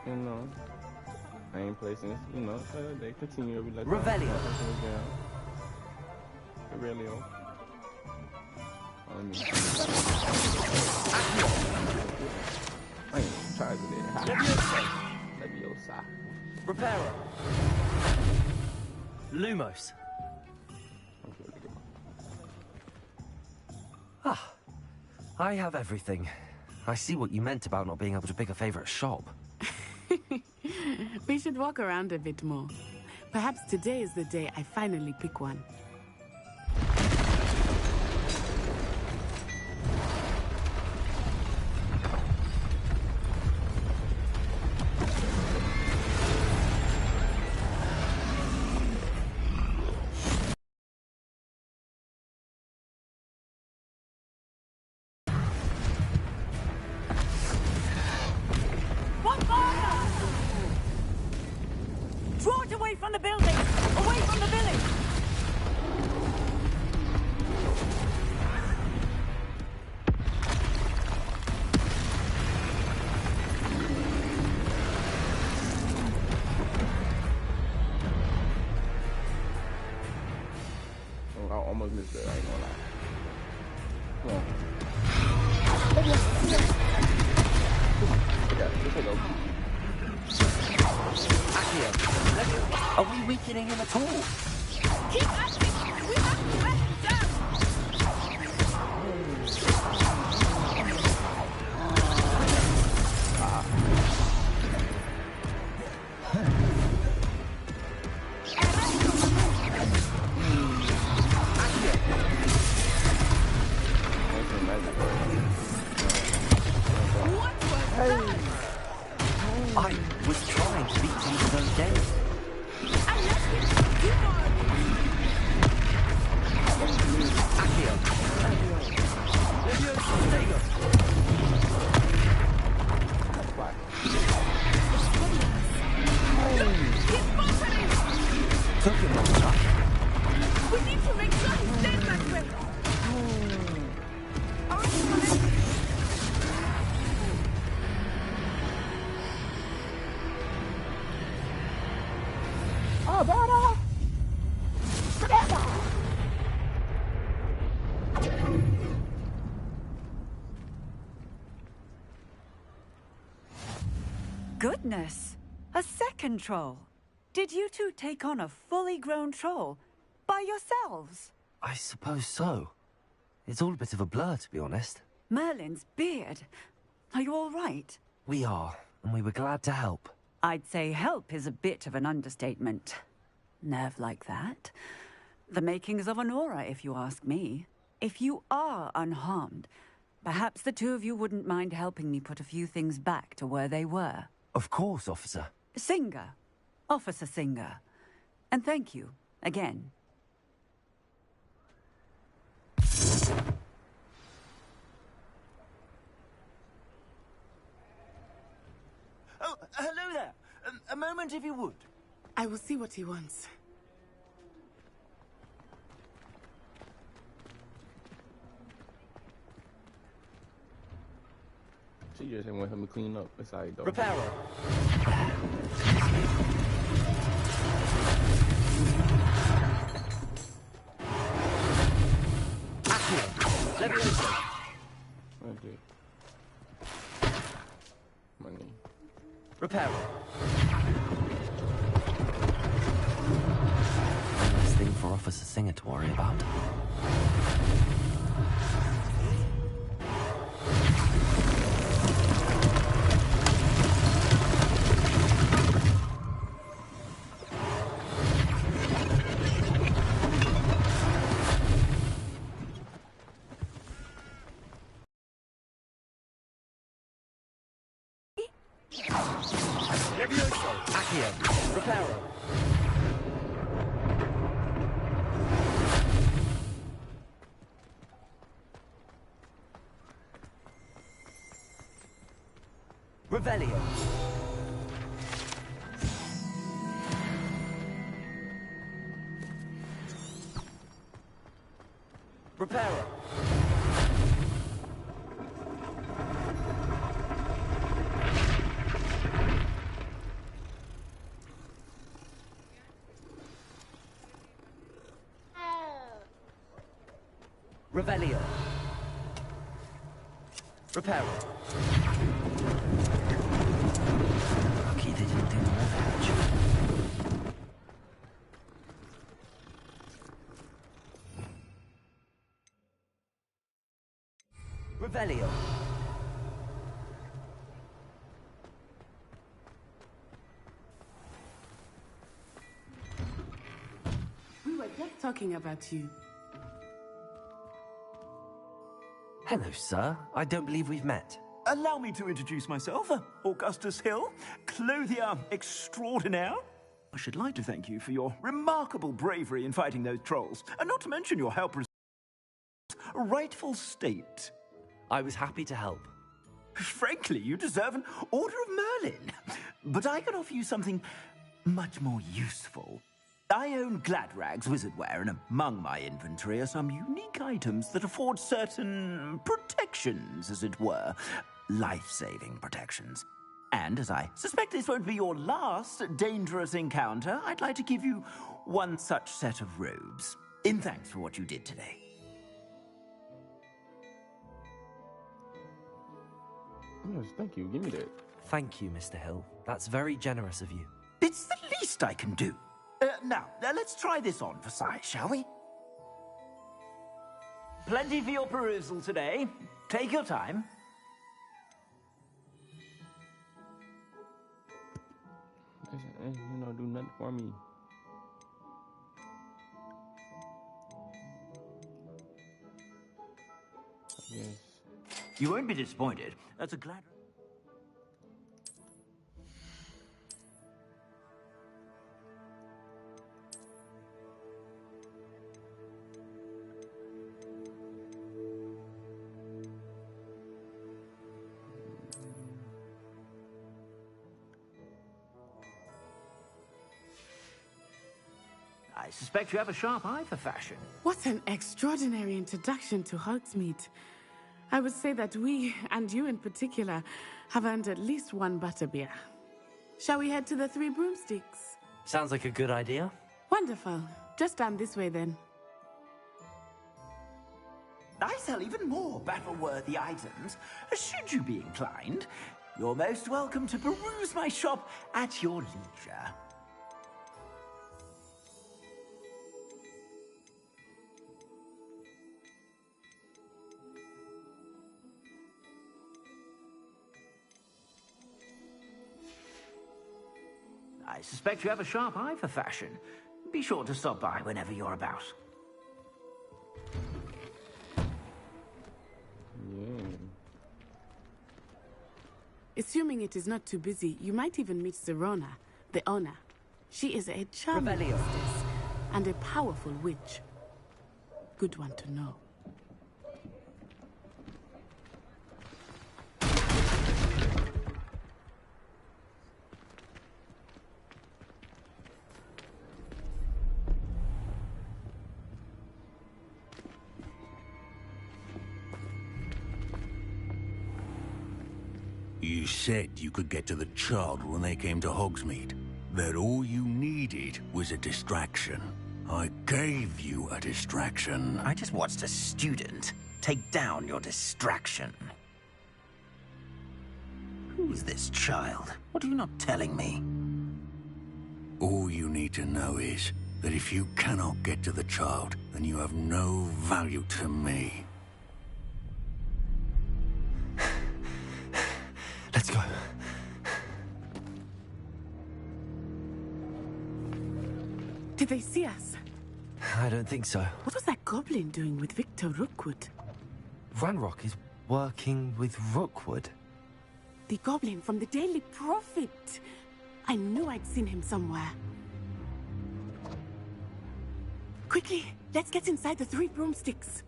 You know, I ain't play since, you know, they continue to be like Revelio. Revelio. I ain't tried it. Leviosa. Reparo. Lumos. Ah, I have everything. I see what you meant about not being able to pick a favorite shop. We should walk around a bit more. Perhaps today is the day I finally pick one. From the building! Away from the village! Oh, I almost missed that, I ain't gonna lie. Come on. Are we weakening him at all? Keep at it! We have to let him down! What was that? I was trying to beat him to those days. I let him do more! Took him long enough. We need to make sure he stays that way! Goodness! A second troll! Did you two take on a fully grown troll by yourselves? I suppose so. It's all a bit of a blur, to be honest. Merlin's beard. Are you all right? We are, and we were glad to help. I'd say help is a bit of an understatement. Nerve like that. The makings of an aura, if you ask me. If you are unharmed, perhaps the two of you wouldn't mind helping me put a few things back to where they were. Of course, officer. Singer. Officer Singer. And thank you, again. Oh, hello there. A moment, if you would. I will see what he wants. She just didn't want him to clean up. That's how he does. Reparo. Okay. Money. Reparo. One less thing for Officer Singer to worry about. Revelio. Reparo. Revelio. Reparo. Lucky they didn't do more damage. Revelio. We were just talking about you. Hello, sir. I don't believe we've met. Allow me to introduce myself, Augustus Hill, clothier extraordinaire. I should like to thank you for your remarkable bravery in fighting those trolls, and not to mention your help rightful state. I was happy to help. Frankly, you deserve an Order of Merlin. But I can offer you something much more useful. I own Gladrag's wizardware, and among my inventory are some unique items that afford certain protections, as it were. Life-saving protections. And as I suspect this won't be your last dangerous encounter, I'd like to give you one such set of robes, in thanks for what you did today. Yes, thank you. Give me that. Thank you, Mr. Hill. That's very generous of you. It's the least I can do. Now, let's try this on for size, shall we? Plenty for your perusal today. Take your time. You know, do nothing for me. Yes. You won't be disappointed. That's a glad... I suspect you have a sharp eye for fashion. What an extraordinary introduction to Hogsmeade. I would say that we, and you in particular, have earned at least one butterbeer. Shall we head to the Three Broomsticks? Sounds like a good idea. Wonderful. Just down this way then. I sell even more battle-worthy items. Should you be inclined, you're most welcome to peruse my shop at your leisure. I suspect you have a sharp eye for fashion. Be sure to stop by whenever you're about. Yeah. Assuming it is not too busy, you might even meet Serona, the owner. She is a charming Revelio. hostess and a powerful witch. Good one to know. You said you could get to the child when they came to Hogsmeade. That all you needed was a distraction. I gave you a distraction. I just watched a student take down your distraction. Who's this child? What are you not telling me? All you need to know is that if you cannot get to the child, then you have no value to me. Let's go. Did they see us? I don't think so. What was that goblin doing with Victor Rookwood? Ranrock is working with Rookwood. The goblin from the Daily Prophet. I knew I'd seen him somewhere. Quickly, let's get inside the Three Broomsticks.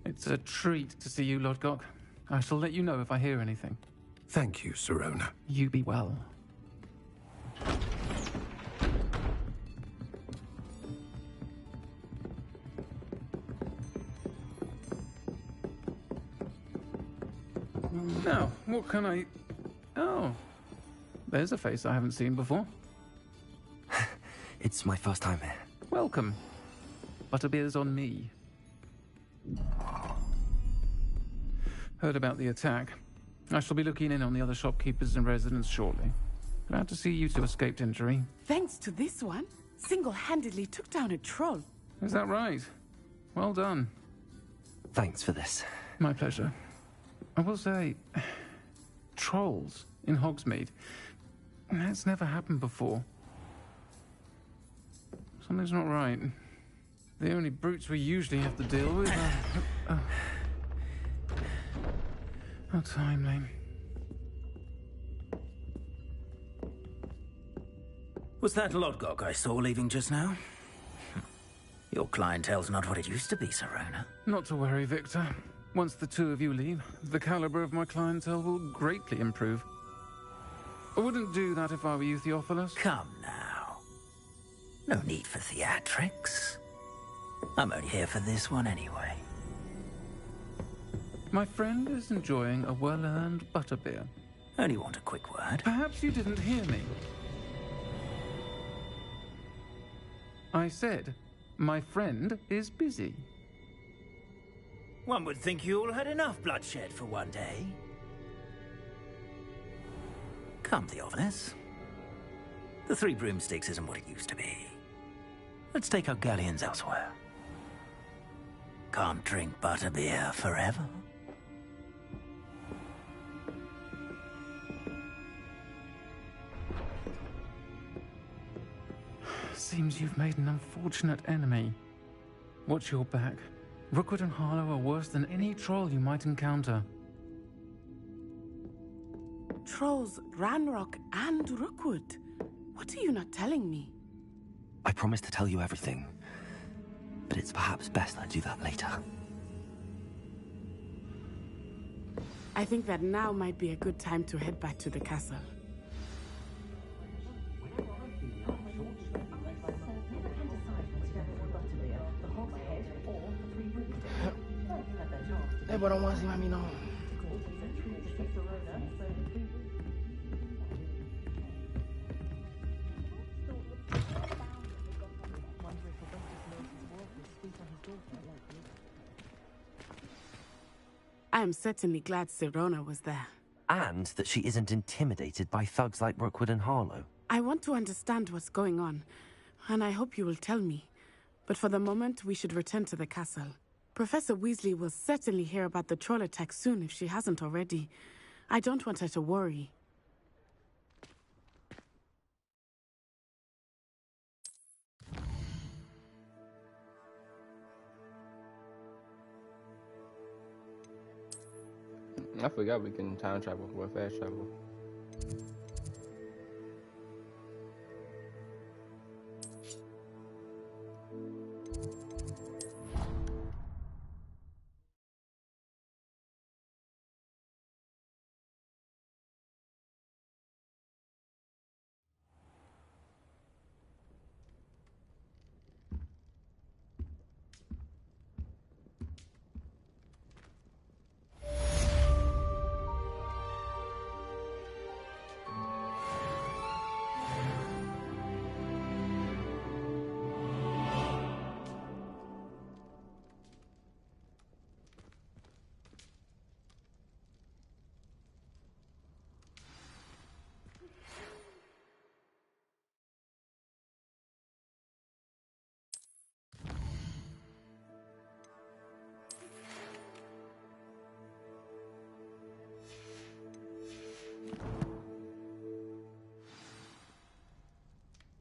It's a treat to see you, Lodgok. I shall let you know if I hear anything. Thank you, Serona. You be well. Now, what can I... Oh, there's a face I haven't seen before. It's my first time here. Welcome. Butterbeer's on me. Heard about the attack. I shall be looking in on the other shopkeepers and residents shortly. Glad to see you two escaped injury. Thanks to this one, single-handedly took down a troll. Is that right? Well done. Thanks for this. My pleasure. I will say, trolls in Hogsmeade. That's never happened before. Something's not right. The only brutes we usually have to deal with are... How timely. Was that Lodgok I saw leaving just now? Your clientele's not what it used to be, Serona. Not to worry, Victor. Once the two of you leave, the caliber of my clientele will greatly improve. I wouldn't do that if I were you, Theophilus. Come now. No need for theatrics. I'm only here for this one anyway. My friend is enjoying a well-earned butterbeer. Only want a quick word. Perhaps you didn't hear me. I said, my friend is busy. One would think you all had enough bloodshed for one day. Come, Theophilus. The Three Broomsticks isn't what it used to be. Let's take our galleons elsewhere. Can't drink butterbeer forever. Seems you've made an unfortunate enemy. Watch your back. Rookwood and Harlow are worse than any troll you might encounter. Trolls, Ranrock, and Rookwood. What are you not telling me? I promised to tell you everything, but it's perhaps best I do that later. I think that now might be a good time to head back to the castle. Hey, boy, don't want to see me no. I am certainly glad Serona was there. And that she isn't intimidated by thugs like Rookwood and Harlow. I want to understand what's going on, and I hope you will tell me. But for the moment, we should return to the castle. Professor Weasley will certainly hear about the troll attack soon if she hasn't already. I don't want her to worry. I forgot we can time travel or fast travel.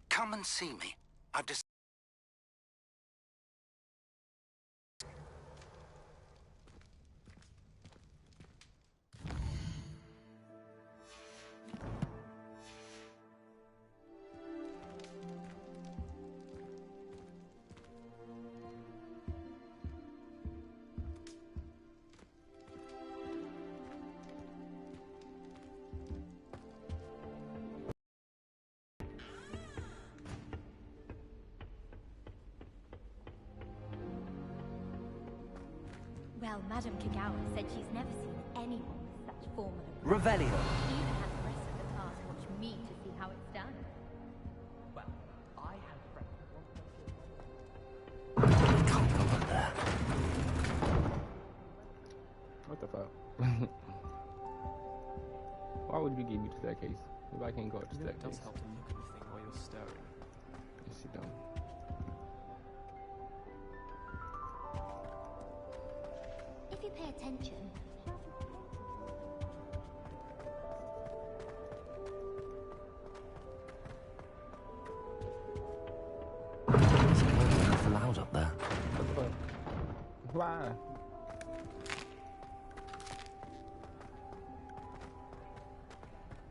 Come and see me. I've decided. Well, Madame Kagawa said she's never seen anyone with such formal Revelio. Even had the rest of the class watch me to see how it's done. Well, I have What the fuck? Why would you give me the staircase if I can't go up the staircase? It does help to look at the thing while you're staring. Yes, you don't. If you pay attention, It's loud up there. What the fuck? Why?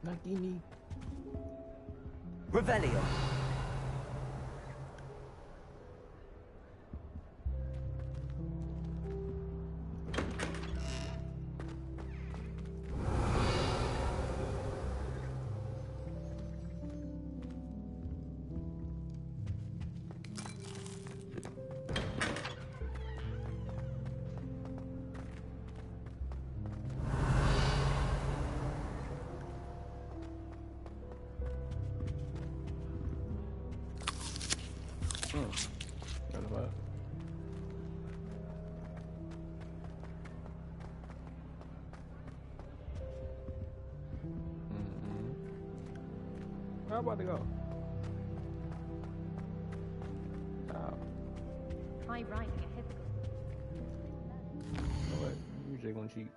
Nagini. Revelio. What about? How about to go? Oh. high riding a hypocrite. You know what? Usually gonna cheat.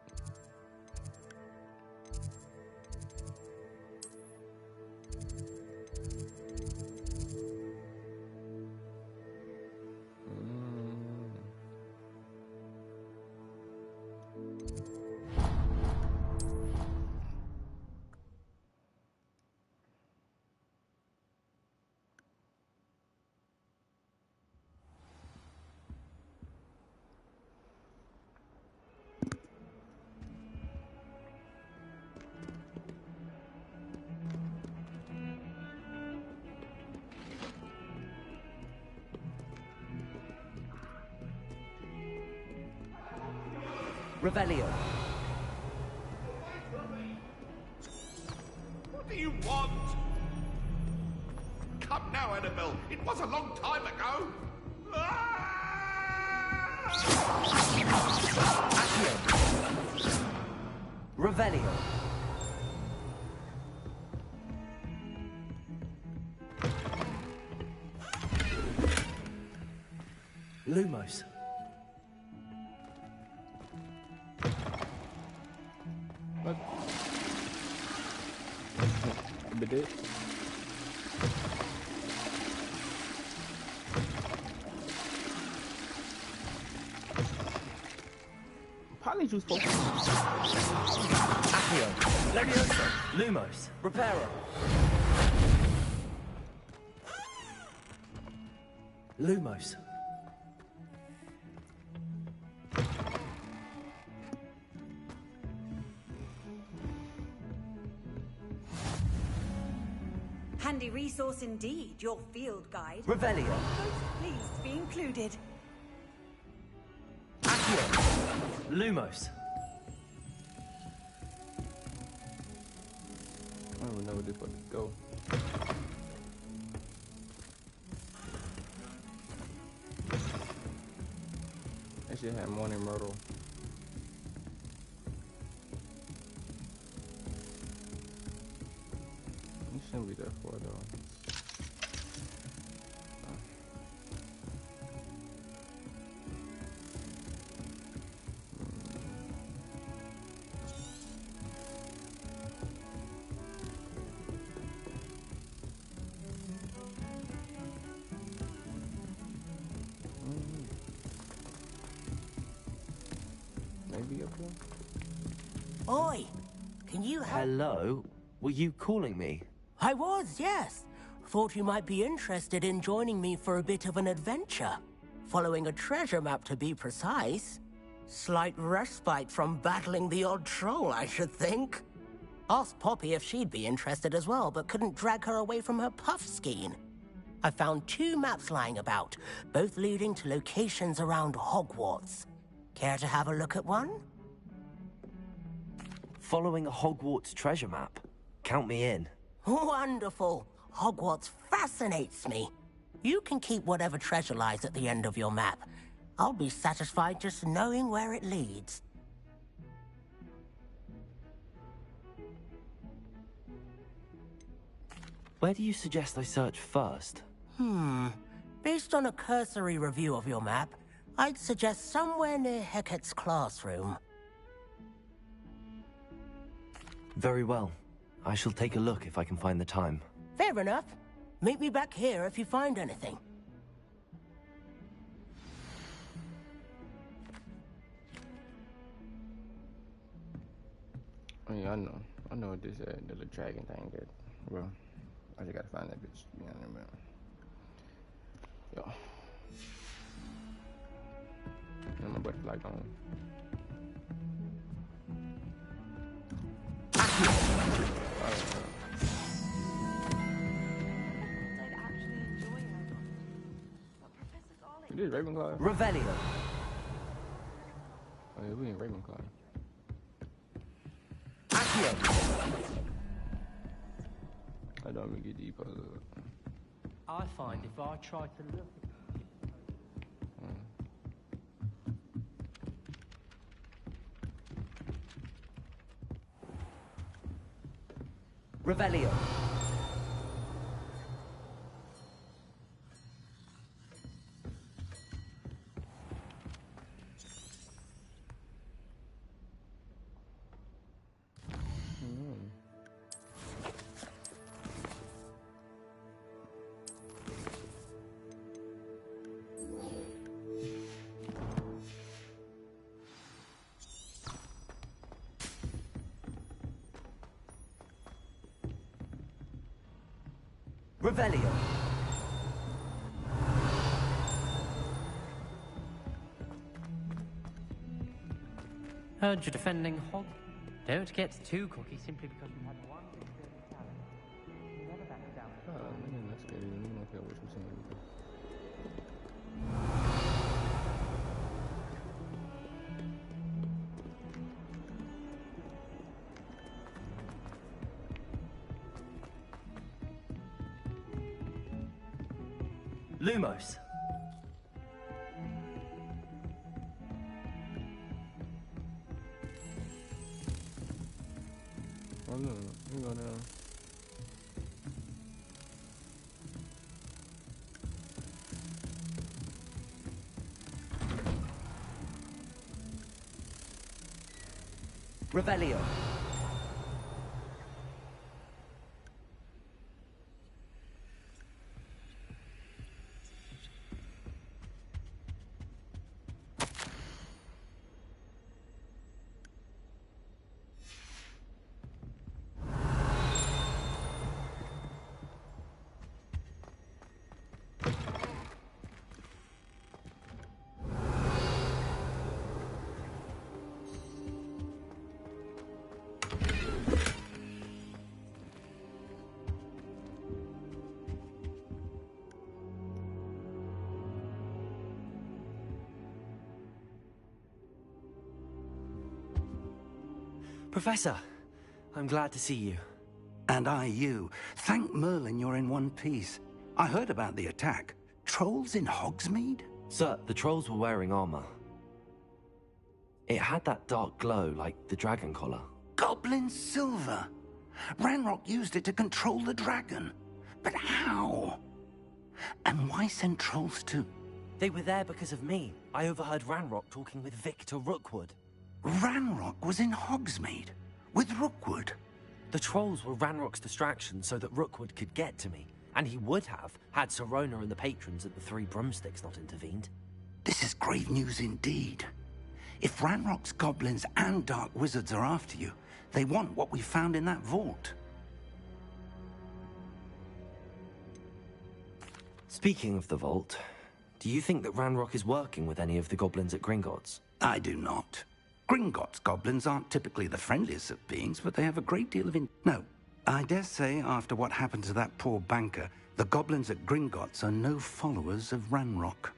Revelio. What do you want? Come now, Annabelle. It was a long time ago. Accio. Revelio. Lumos. What? But it. Polyjuice focus. Accio. Levioso. Lumos. Reparo. Lumos. Handy resource indeed, your field guide. Revelio. Most pleased to be included. Accio. Lumos. I don't even know where this fucking go. That shit had morning myrtle. You shouldn't be that far though. Maybe up here? Oi! Can you help? Hello? Were you calling me? I was, yes. Thought you might be interested in joining me for a bit of an adventure. Following a treasure map, to be precise. Slight respite from battling the odd troll, I should think. Asked Poppy if she'd be interested as well, but couldn't drag her away from her puff skein. I found 2 maps lying about, both leading to locations around Hogwarts. Care to have a look at one? Following a Hogwarts treasure map. Count me in. Wonderful. Hogwarts fascinates me. You can keep whatever treasure lies at the end of your map. I'll be satisfied just knowing where it leads. Where do you suggest I search first? Based on a cursory review of your map, I'd suggest somewhere near Hecat's classroom. Very well. I shall take a look if I can find the time. Fair enough. Meet me back here if you find anything. Oh yeah, I know what this the little dragon thing is. Well, I just gotta find that bitch. Yeah, in a minute. Yo. And my butterfly gone. It is Ravenclaw. Revelio. Oh yeah, we in Ravenclaw. I don't even get deep. I find if I try to look Revelio. Revelio. Heard you're defending Hog. Don't get too cocky simply because you had one talent. You never back down. Man, that's good. I don't care which one. Lumos. Oh no, you go down. Revelio. Professor, I'm glad to see you. And I you. Thank Merlin you're in one piece. I heard about the attack. Trolls in Hogsmeade? Sir, the trolls were wearing armor. It had that dark glow like the dragon collar. Goblin silver. Ranrock used it to control the dragon. But how? And why send trolls to... They were there because of me. I overheard Ranrock talking with Victor Rookwood. Ranrock was in Hogsmeade? With Rookwood? The trolls were Ranrock's distraction so that Rookwood could get to me. And he would have, had Sirona and the patrons at the Three Broomsticks not intervened. This is grave news indeed. If Ranrock's goblins and dark wizards are after you, they want what we found in that vault. Speaking of the vault, do you think that Ranrock is working with any of the goblins at Gringotts? I do not. Gringotts goblins aren't typically the friendliest of beings, but they have a great deal of No, I dare say after what happened to that poor banker, the goblins at Gringotts are no followers of Ranrock.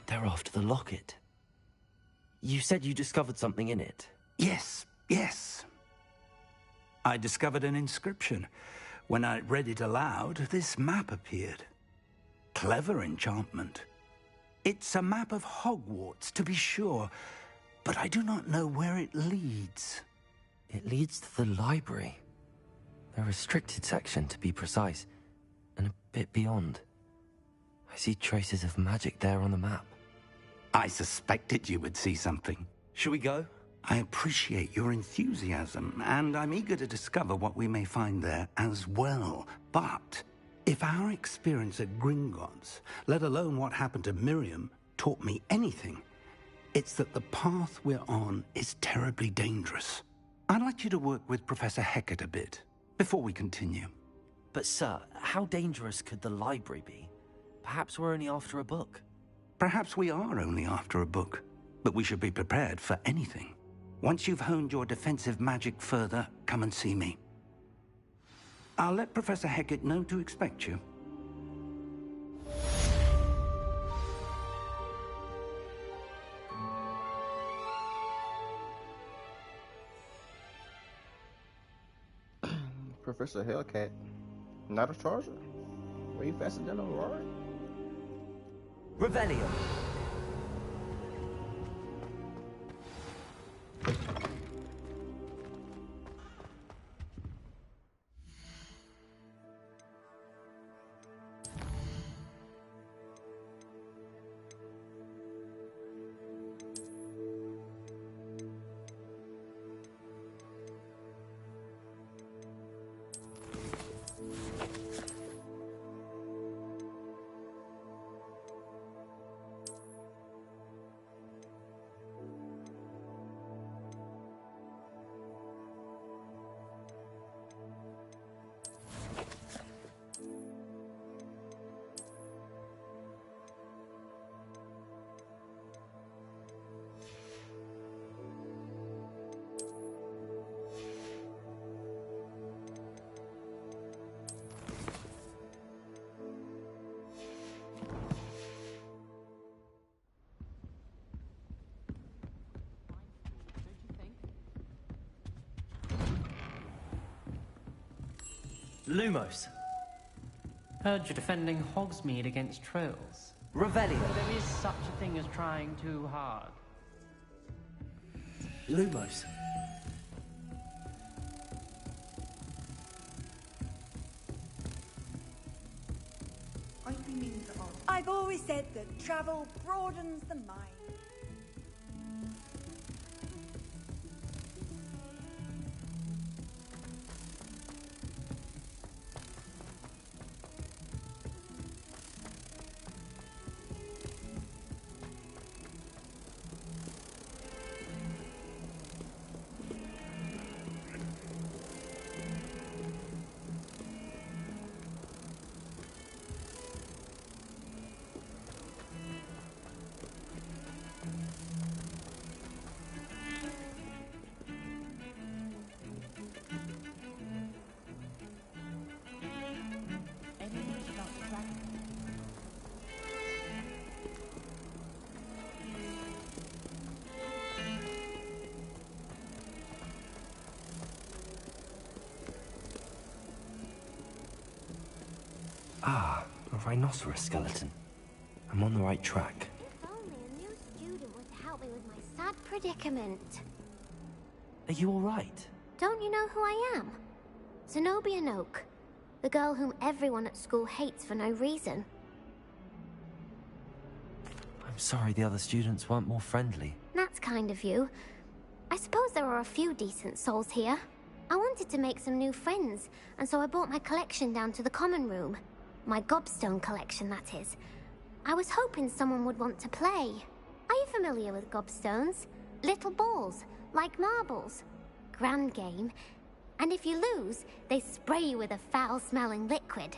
They're after the locket. You said you discovered something in it. Yes, yes. I discovered an inscription. When I read it aloud, this map appeared. Clever enchantment. It's a map of Hogwarts, to be sure, but I do not know where it leads. It leads to the library. The restricted section, to be precise, and a bit beyond. I see traces of magic there on the map. I suspected you would see something. Shall we go? I appreciate your enthusiasm, and I'm eager to discover what we may find there as well. But if our experience at Gringotts, let alone what happened to Miriam, taught me anything, it's that the path we're on is terribly dangerous. I'd like you to work with Professor Hecat a bit before we continue. But sir, how dangerous could the library be? Perhaps we're only after a book. Perhaps we are only after a book, but we should be prepared for anything. Once you've honed your defensive magic further, come and see me. I'll let Professor Hecat know to expect you. Professor Hellcat, not a charger? Way faster than a Rory? Revelio. Lumos. Heard you're defending Hogsmeade against trolls. Revelio. There is such a thing as trying too hard. Lumos. I've always said that travel broadens the mind. Ah, a rhinoceros skeleton. I'm on the right track. If only a new student were to help me with my sad predicament. Are you all right? Don't you know who I am? Zenobia Noak, the girl whom everyone at school hates for no reason. I'm sorry the other students weren't more friendly. That's kind of you. I suppose there are a few decent souls here. I wanted to make some new friends, and so I brought my collection down to the common room. My gobstone collection, that is. I was hoping someone would want to play. Are you familiar with gobstones? Little balls, like marbles. Grand game. And if you lose, they spray you with a foul-smelling liquid.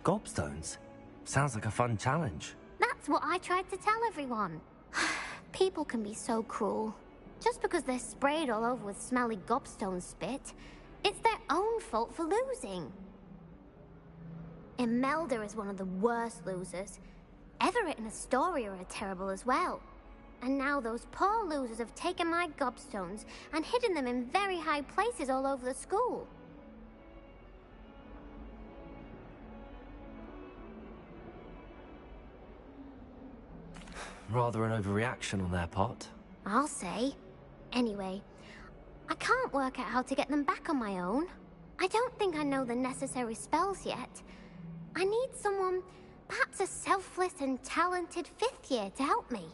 Gobstones? Sounds like a fun challenge. That's what I tried to tell everyone. People can be so cruel. Just because they're sprayed all over with smelly gobstone spit, it's their own fault for losing. Imelda is one of the worst losers. Everett and Astoria are terrible as well. And now those poor losers have taken my gobstones and hidden them in very high places all over the school. Rather an overreaction on their part. I'll say. Anyway, I can't work out how to get them back on my own. I don't think I know the necessary spells yet. I need someone, perhaps a selfless and talented 5th year to help me.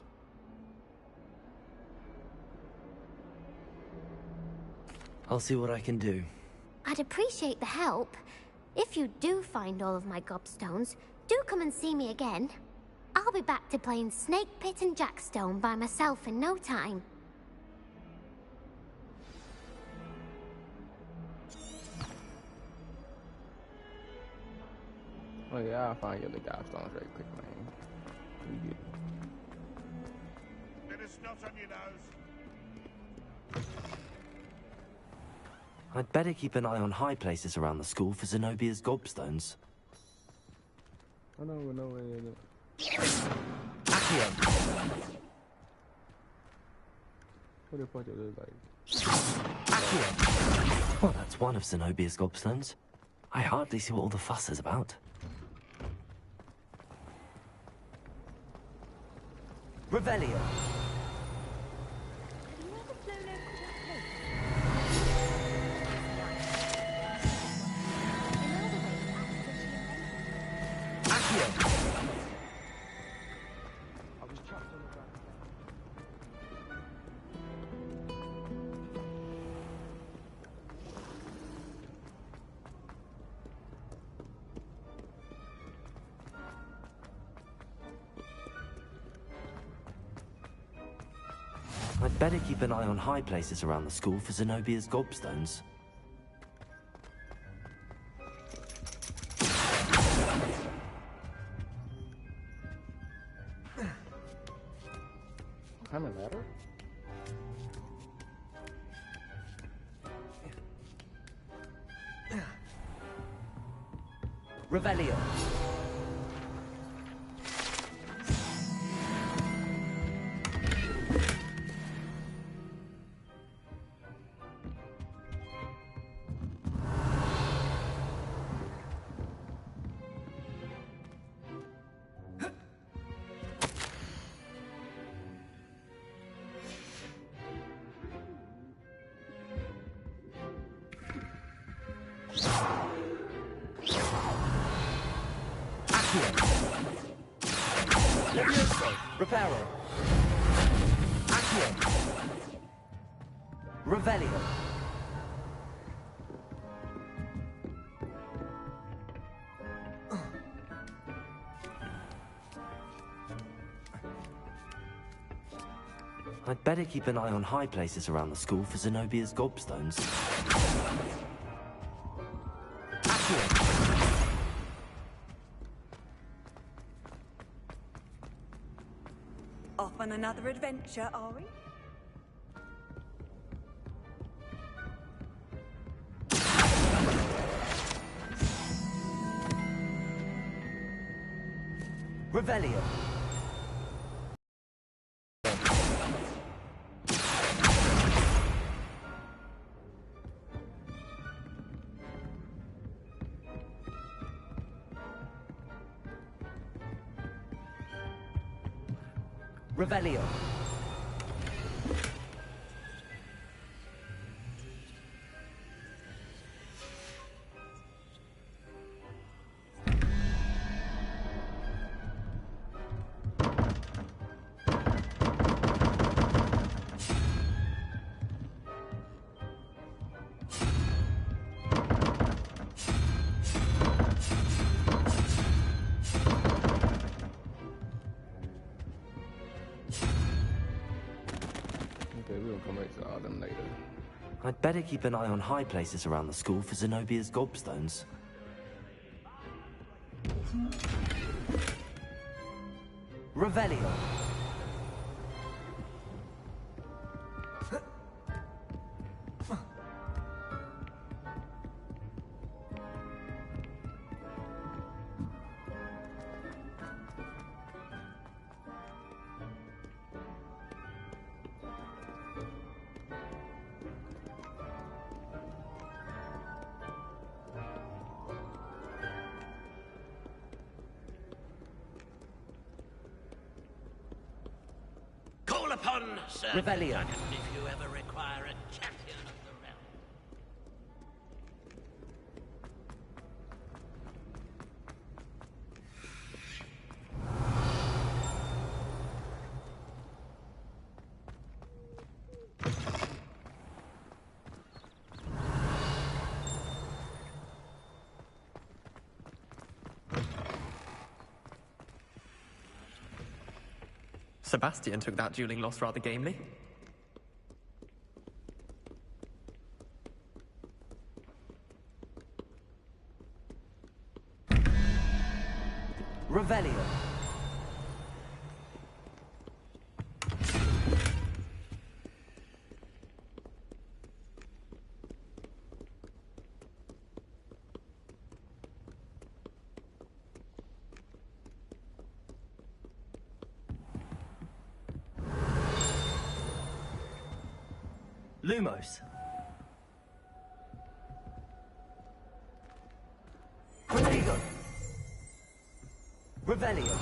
I'll see what I can do. I'd appreciate the help. If you do find all of my gobstones, do come and see me again. I'll be back to playing Snake Pit and Jackstone by myself in no time. Oh yeah, I'll find you the gobstones right quick, man. You get Bit of snot on your nose. I'd better keep an eye on high places around the school for Zenobia's gobstones. I know, no. Accio! What the fuck it look like? Accio! Well, that's one of Zenobia's gobstones. I hardly see what all the fuss is about. Revelio! I'd better keep an eye on high places around the school for Zenobia's gobstones. I'm a ladder? Revelio! Reparo. Accio. Revelio. I'd better keep an eye on high places around the school for Zenobia's gobstones. Accio. Off on another adventure, are we? Revelio. Revelio. Okay, we're gonna come back to all them later. I'd better keep an eye on high places around the school for Zenobia's gobstones. Revelio. upon, Sir Revelio. Dragon, if you ever require a champion of the realm. Sebastian took that dueling loss rather gamely. Revelio. Lumos. Prodigo. Revelio.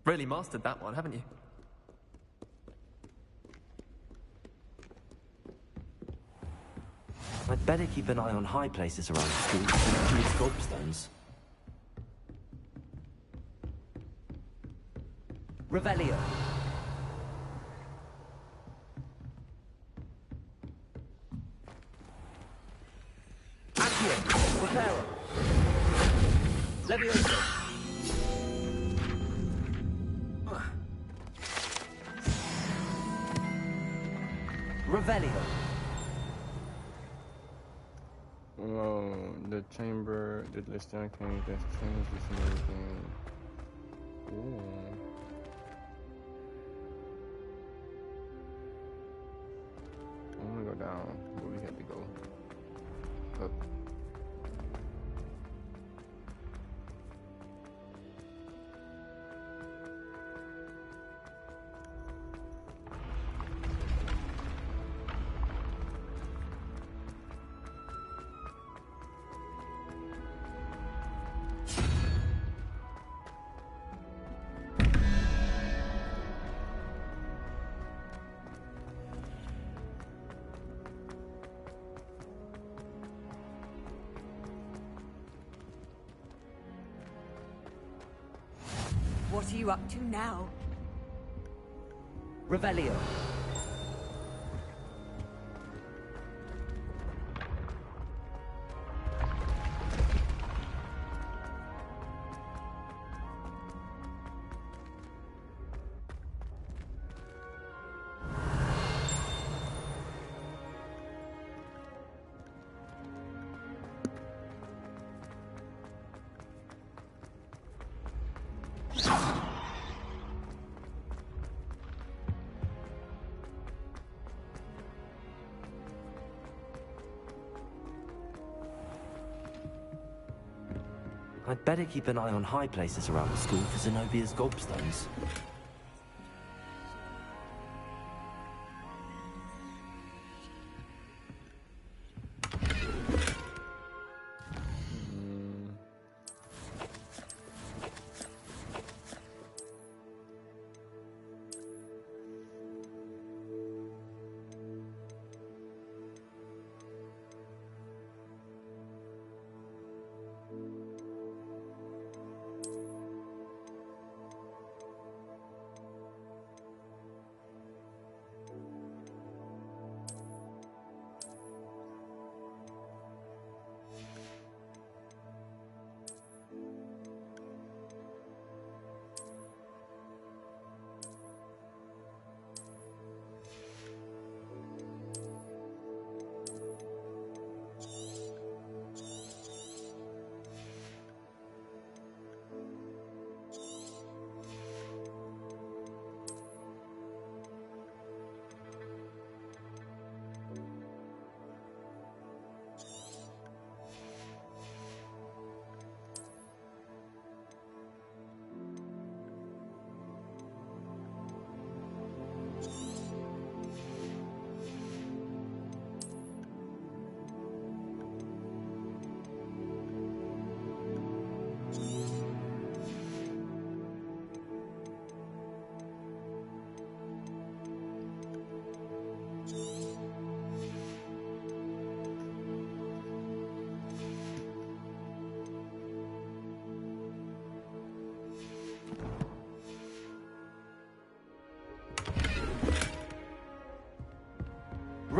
Really mastered that one, haven't you? I'd better keep an eye on high places around the school to use gobstones. Revelio. Accio. Reparo. Levioso. Revelio. Oh, the chamber, the Lister King, that's changed this and everything. Ooh. I'm gonna go down, but we had to go up. What are you up to now? Revelio. I'd better keep an eye on high places around the school for Zenobia's gobstones.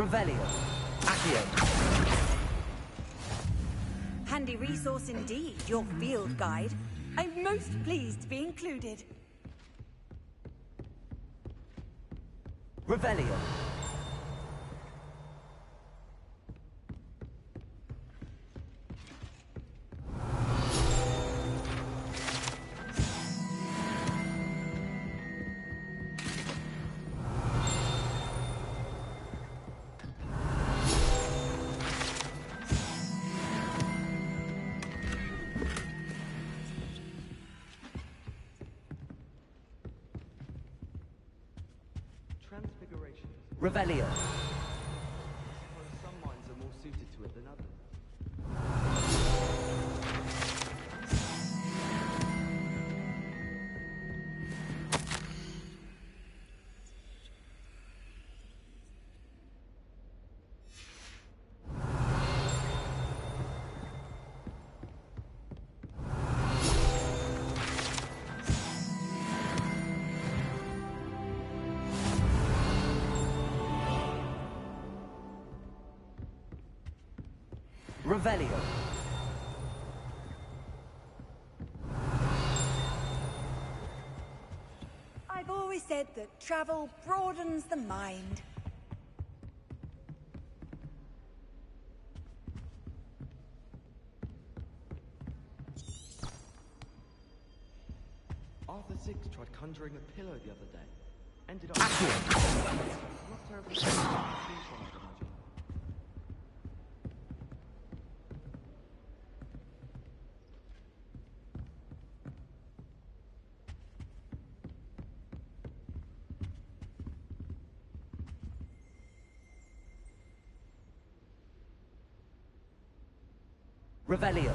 Revelio. Accio. Handy resource indeed, your field guide. I'm most pleased to be included. Revelio. Transfiguration. Revelio. Some minds are more suited to it than others. Revelio. I've always said that travel broadens the mind. Arthur Six tried conjuring a pillow the other day. Ended up... Not terribly... I'd imagine. Revelio.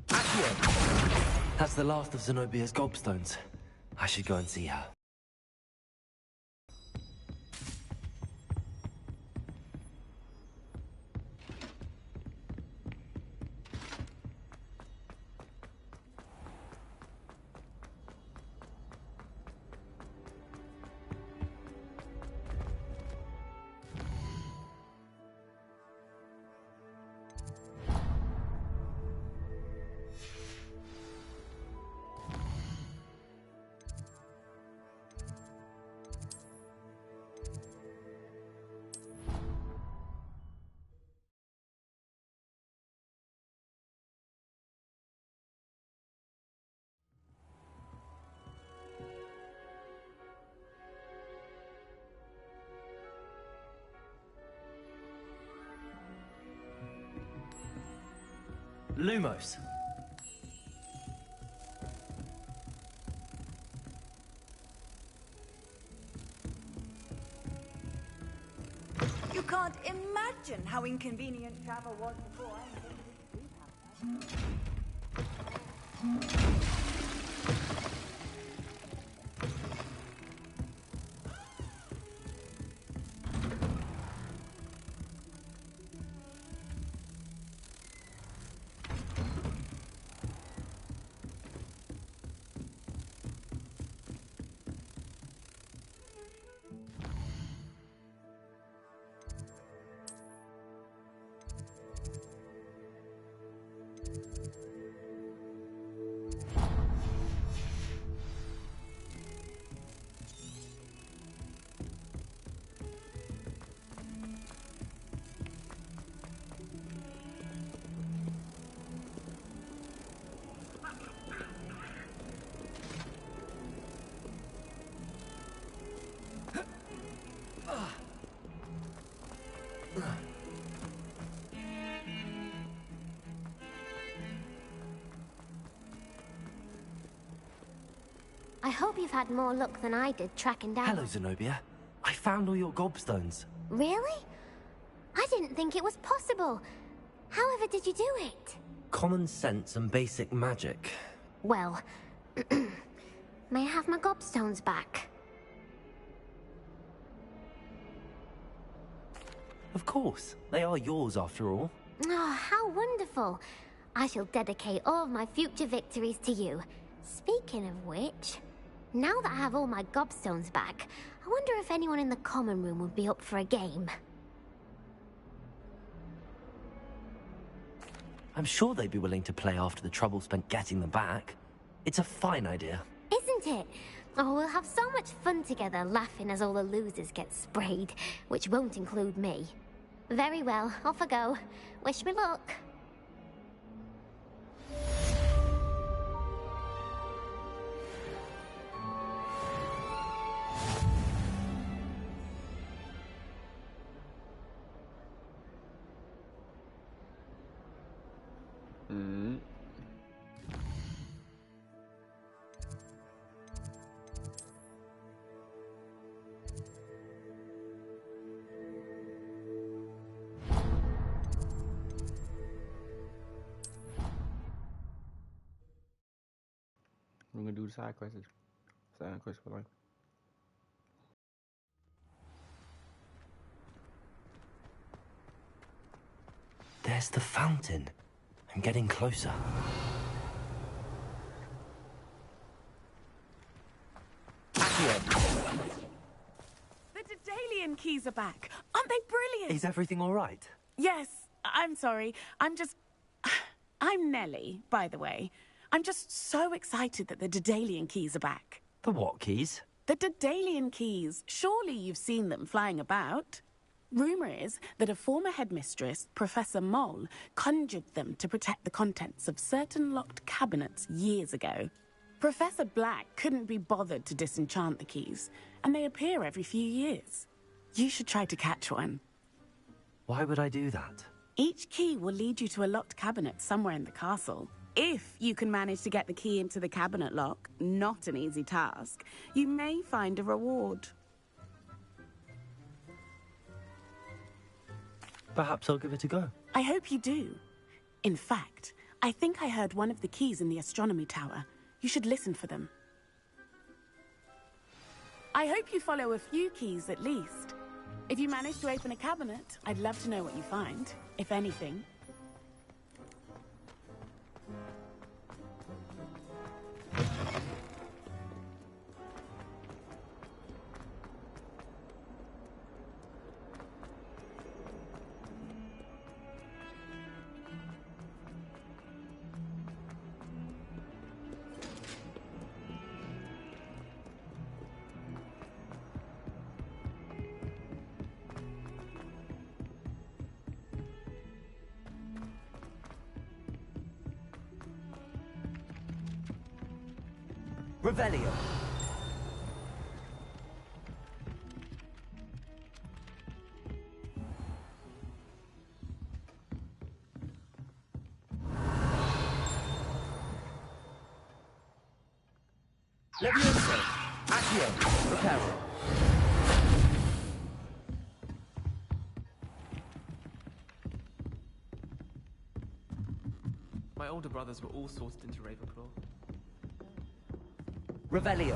Accio. That's the last of Zenobia's gobstones. I should go and see her. Lumos. You can't imagine how inconvenient travel was before I invented sleep. I hope you've had more luck than I did tracking down... Hello, Zenobia. I found all your gobstones. Really? I didn't think it was possible. However did you do it? Common sense and basic magic. Well, may I have my gobstones back? Of course. They are yours, after all. Oh, how wonderful. I shall dedicate all of my future victories to you. Speaking of which, now that I have all my gobstones back, I wonder if anyone in the common room would be up for a game. I'm sure they'd be willing to play after the trouble spent getting them back. It's a fine idea. Isn't it? Oh, we'll have so much fun together laughing as all the losers get sprayed, which won't include me. Very well, off I go. Wish me luck. We're gonna do the side quests. Side quest for life. There's the fountain. I'm getting closer. The Daedalian keys are back. Aren't they brilliant? Is everything all right? Yes, I'm sorry. I'm Nellie, by the way. I'm just so excited that the Daedalian keys are back. The what keys? The Daedalian keys. Surely you've seen them flying about. Rumour is that a former headmistress, Professor Moll, conjured them to protect the contents of certain locked cabinets years ago. Professor Black couldn't be bothered to disenchant the keys, and they appear every few years. You should try to catch one. Why would I do that? Each key will lead you to a locked cabinet somewhere in the castle. If you can manage to get the key into the cabinet lock, not an easy task, you may find a reward. Perhaps I'll give it a go. I hope you do. In fact, I think I heard one of the keys in the astronomy tower. You should listen for them. I hope you follow a few keys at least. If you manage to open a cabinet, I'd love to know what you find, if anything. Revelio. Levioso. Accio. Reparo. My older brothers were all sourced into Ravenclaw. Revelio.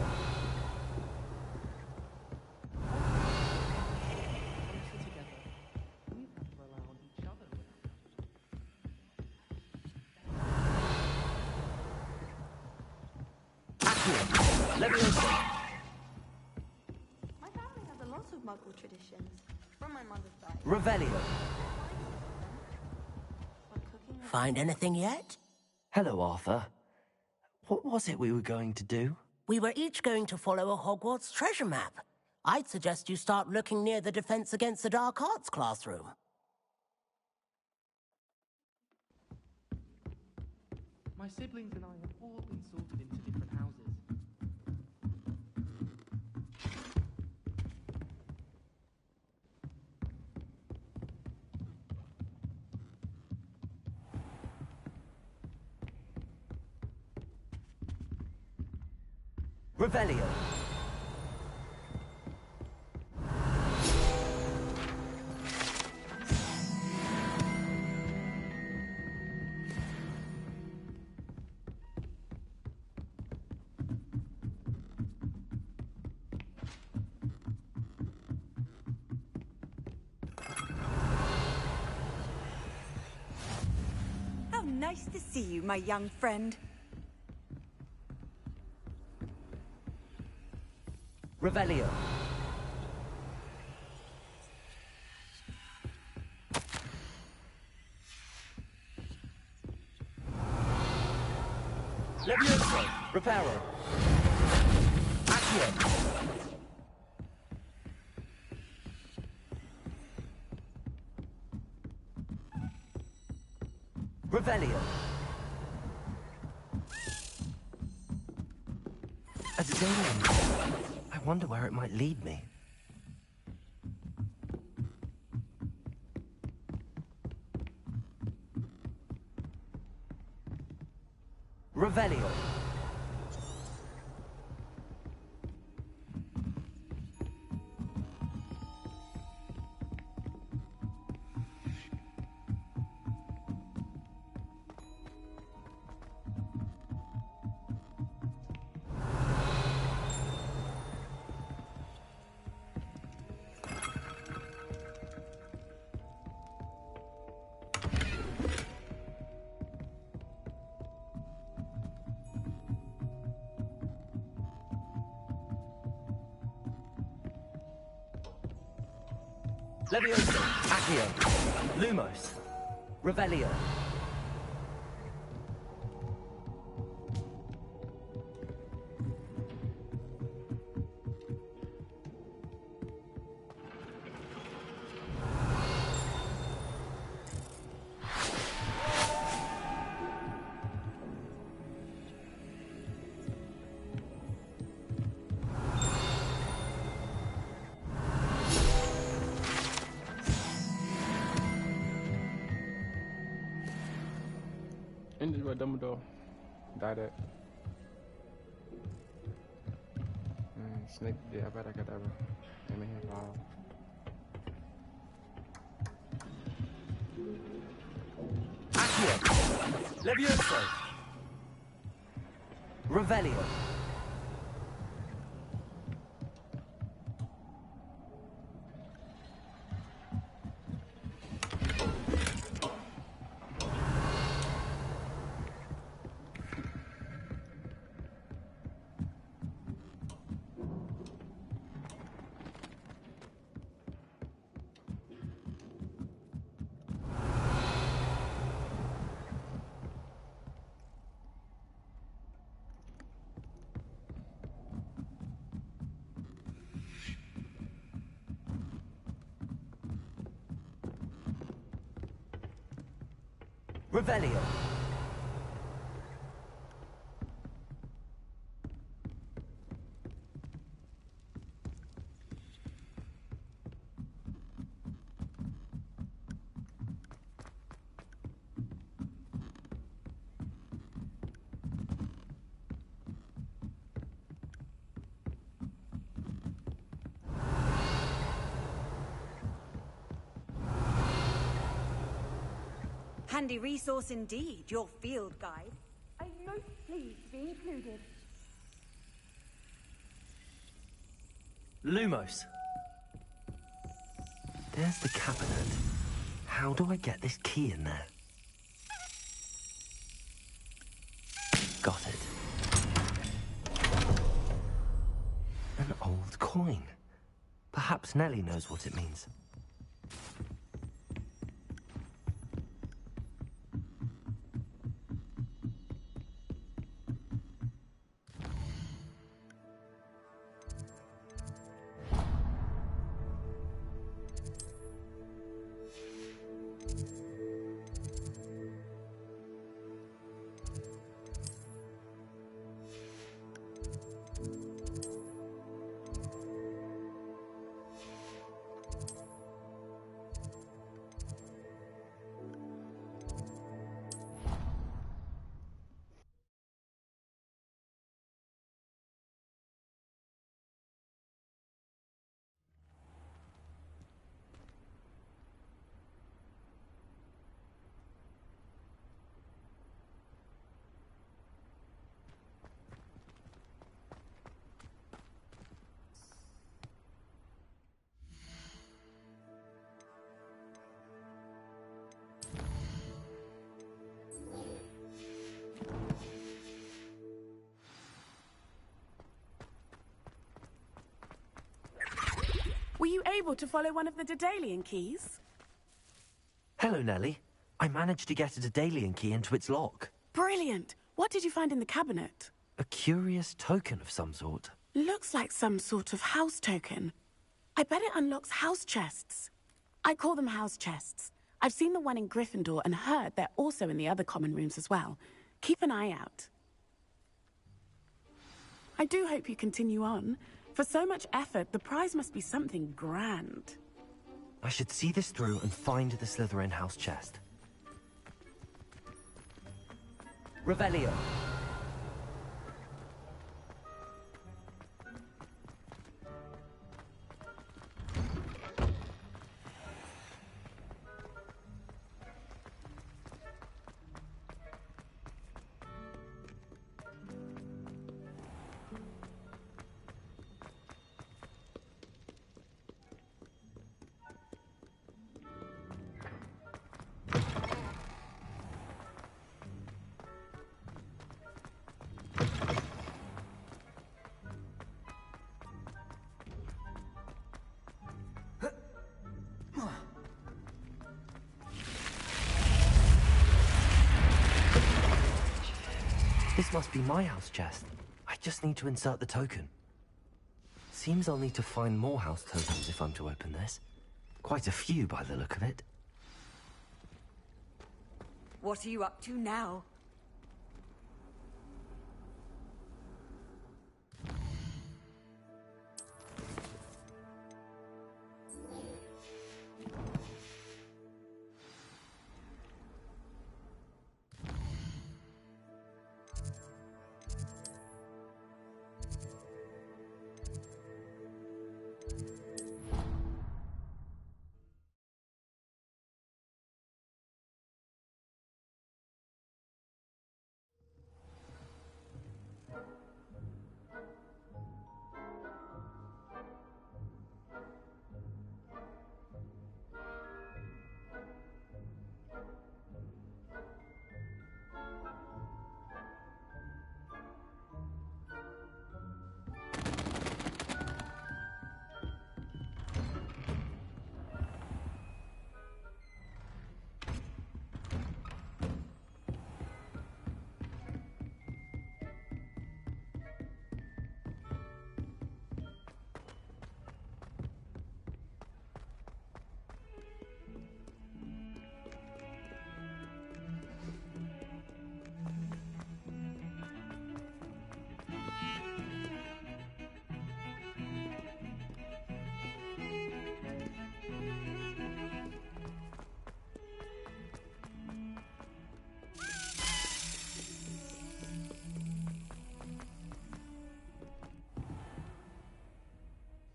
Leviosa. My family has a lot of Muggle traditions from my mother's side. Revelio. Find anything yet? Hello, Arthur. What was it we were going to do? We were each going to follow a Hogwarts treasure map. I'd suggest you start looking near the Defense Against the Dark Arts classroom. My siblings and I have all been sorted into different houses. Revelio. How Nice to see you, my young friend. Revelio. Levioso. Reparo. Accio. Revelio. A daemon. I wonder where it might lead me. Revelio. Levioso. Accio. Lumos. Revelio. And this is where Dumbledore died at. Snape did Avada Kedavra. Him and him fall. Accio. Levioso. Revelio. Revelio. Handy resource indeed, your field guide. I'm most pleased to be included. Lumos. There's the cabinet. How do I get this key in there? Got it. An old coin. Perhaps Nellie knows what it means. able to follow one of the Daedalian keys? Hello, Nellie. I managed to get a Daedalian key into its lock. Brilliant. What did you find in the cabinet? A curious token of some sort. Looks like some sort of house token. I bet it unlocks house chests. I call them house chests. I've seen the one in Gryffindor and heard they're also in the other common rooms as well. Keep an eye out. I do hope you continue on. For so much effort, the prize must be something grand. I should see this through and find the Slytherin house chest. Revelio. This must be my house chest. I just need to insert the token. Seems I'll need to find more house tokens if I'm to open this. Quite a few by the look of it. What are you up to now?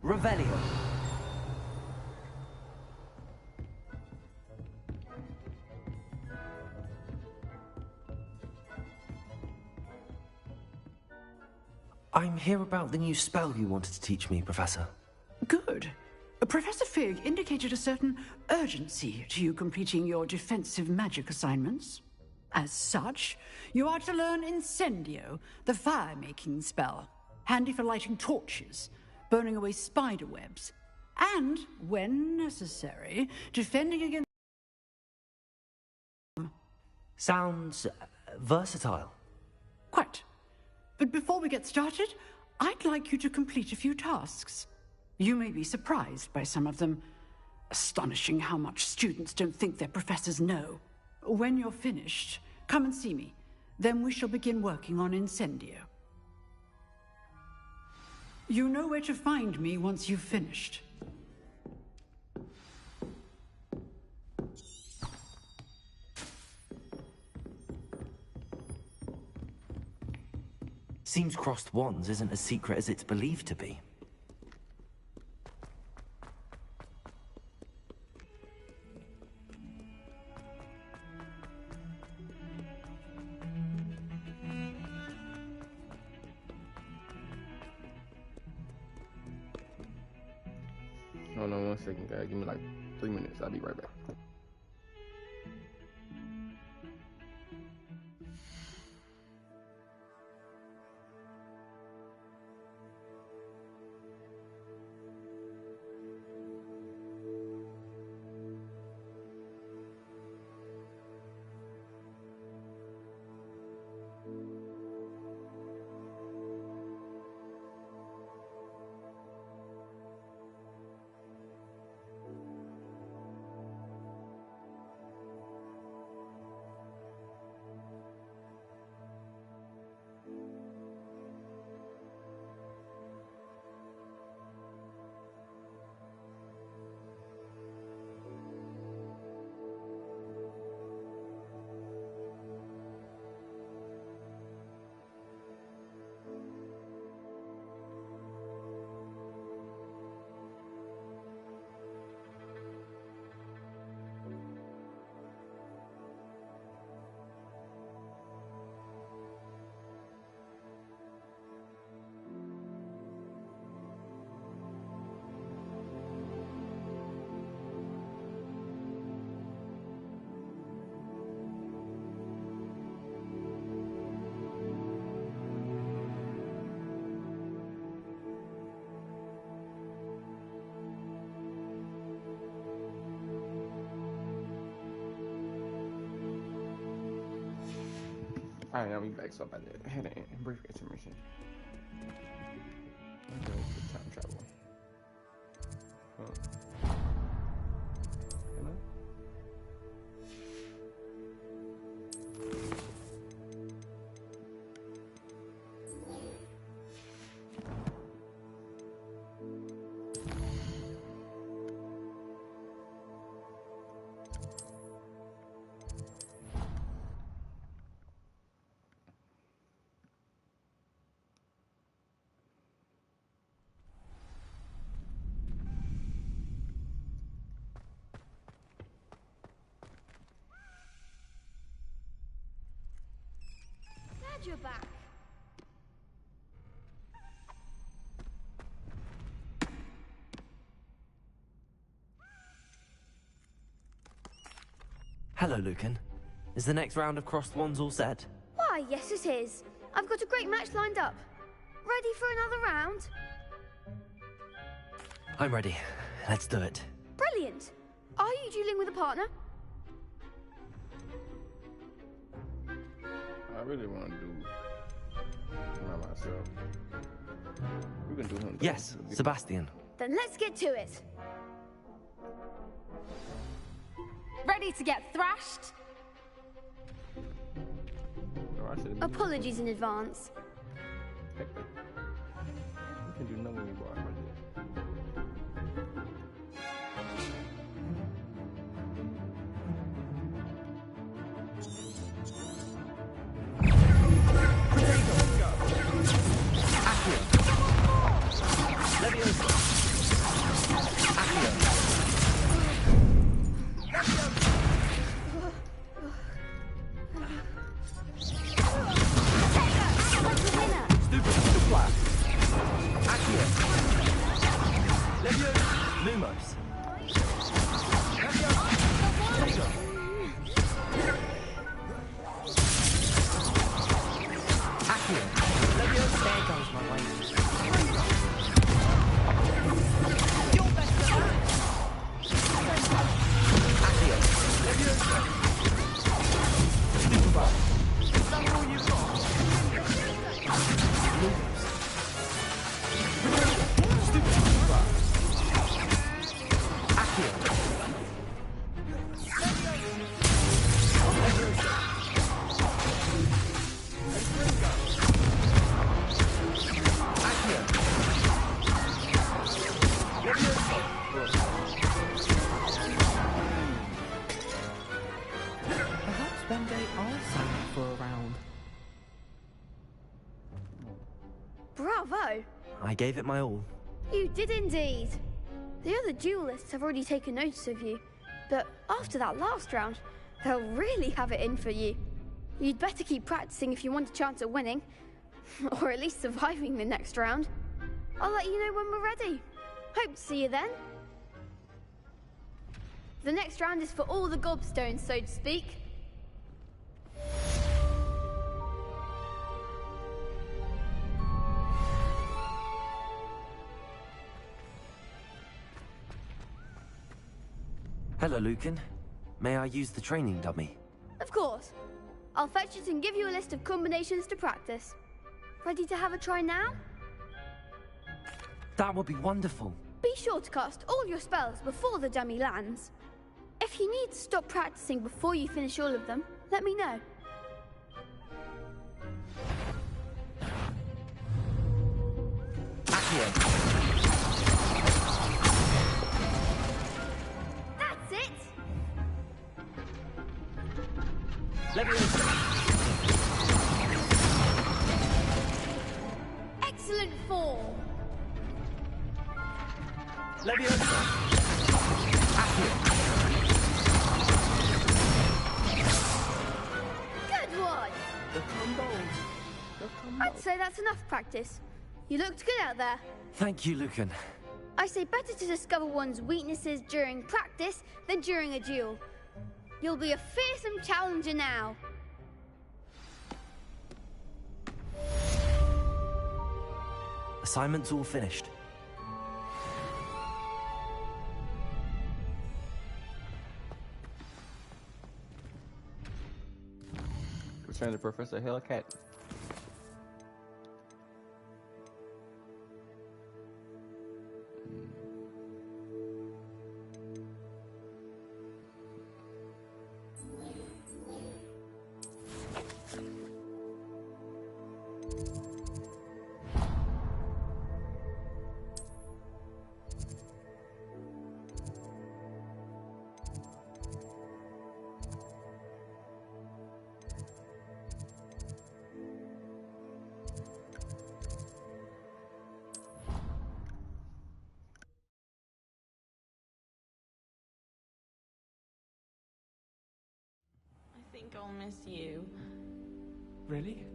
Revelio. I'm here about the new spell you wanted to teach me, Professor. Good. Professor Fig indicated a certain urgency to you completing your defensive magic assignments. As such, you are to learn Incendio, the fire-making spell, handy for lighting torches, burning away spider webs, and, when necessary, defending against... Sounds versatile. Quite. But before we get started, I'd like you to complete a few tasks. You may be surprised by some of them. Astonishing how much students don't think their professors know. When you're finished, come and see me. Then we shall begin working on Incendio. You know where to find me once you've finished. Seems crossed wands isn't as secret as it's believed to be. Hold on 1 second, guys. Give me like 3 minutes. I'll be right back. Alright, now we back up by that. Had a brief intermission. Okay, time travel. Hello? Glad you're back. Hello, Lucan. Is the next round of crossed wands all set? Why, yes it is. I've got a great match lined up. Ready for another round? I'm ready. Let's do it. Brilliant. Are you dueling with a partner? I really want to do by myself. We can do him. Yes, Sebastian. Then let's get to it. Ready to get thrashed? Apologies in advance. We can do nothing about it. Bravo! I gave it my all. You did indeed. The other duelists have already taken notice of you, but after that last round, they'll really have it in for you. You'd better keep practicing if you want a chance at winning, or at least surviving the next round. I'll let you know when we're ready. Hope to see you then. The next round is for all the gobstones, so to speak. Hello, Lucan. May I use the training dummy? Of course. I'll fetch it and give you a list of combinations to practice. Ready to have a try now? That would be wonderful. Be sure to cast all your spells before the dummy lands. If you need to stop practicing before you finish all of them, let me know. Accio. That's it! Excellent form! Good one! The combo. I'd say that's enough practice. You looked good out there. Thank you, Lucan. I say better to discover one's weaknesses during practice than during a duel. You'll be a fearsome challenger now. Assignment's all finished. Return to Professor Hellcat. I think I'll miss you. Really?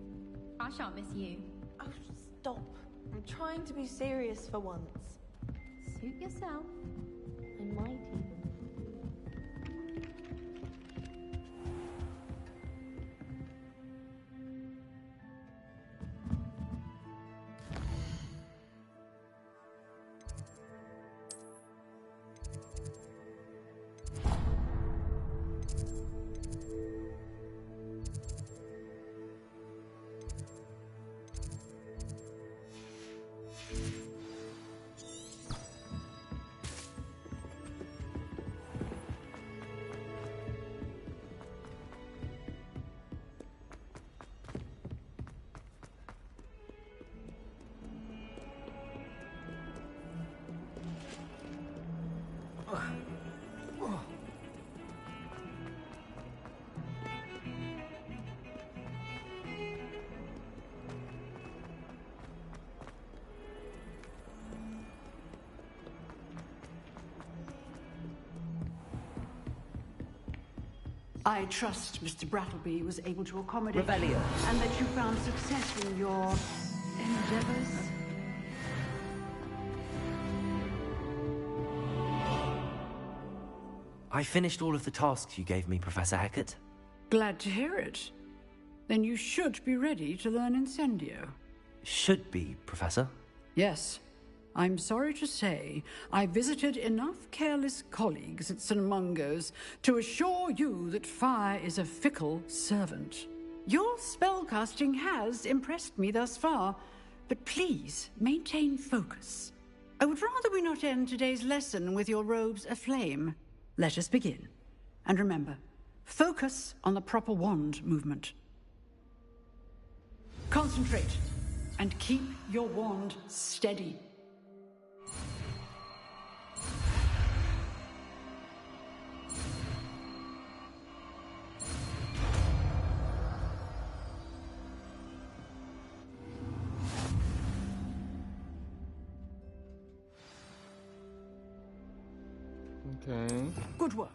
I shan't miss you. Oh, stop. I'm trying to be serious for once. Suit yourself. I might even. I trust Mr. Brattleby was able to accommodate Rebellion. you, and that you found success in your endeavors. I finished all of the tasks you gave me, Professor Hackett. Glad to hear it. Then you should be ready to learn Incendio. Should be, Professor. Yes. I'm sorry to say, I visited enough careless colleagues at St. Mungo's to assure you that fire is a fickle servant. Your spellcasting has impressed me thus far, but please maintain focus. I would rather we not end today's lesson with your robes aflame. Let us begin. And remember, focus on the proper wand movement. Concentrate, and keep your wand steady. Okay. Good work.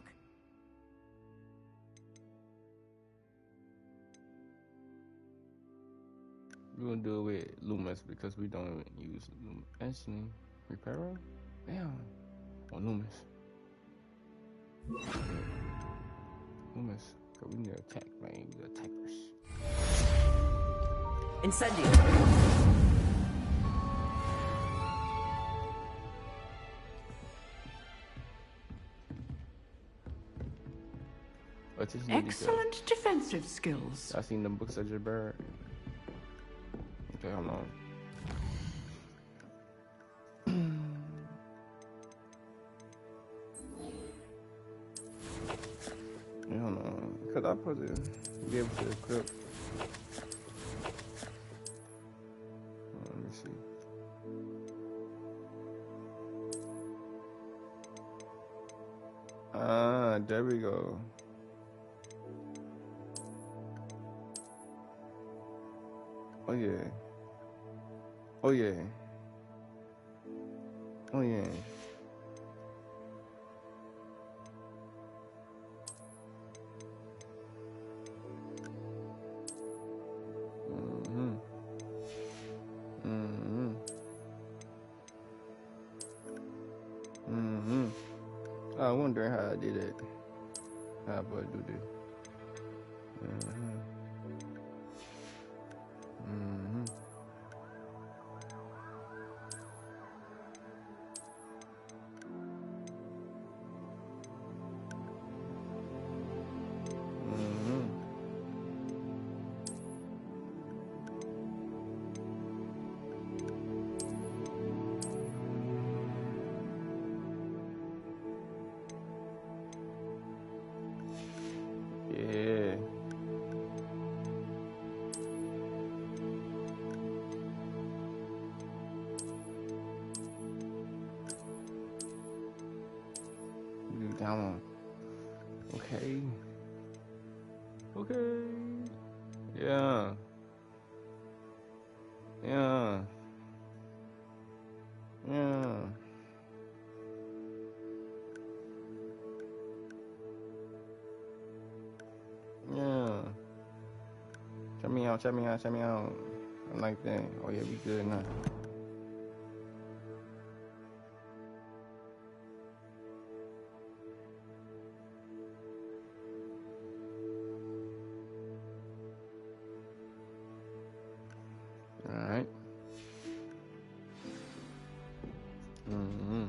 We're gonna do it with Loomis because we don't use Loomis. Actually, Reparo? Damn. Or Loomis. Loomis. Cause we need to attack, man. We need attackers. Incendio. Excellent defensive skills. I seen them books of Jabbar. Okay, hold on. Yeah, hold on. Cause I'm supposed to be able to equip. Let me see. Ah, there we go. Oh yeah. Oh yeah. Oh yeah. Mhm. Mhm. Mhm. I wonder how I did it. How do I do this? Mhm. Mhm. Mhm. down. Okay. Okay. Yeah. Yeah. Yeah. Yeah. Check me out, check me out, check me out. I'm like that. Oh yeah, we good now. Alright. Mm-hmm.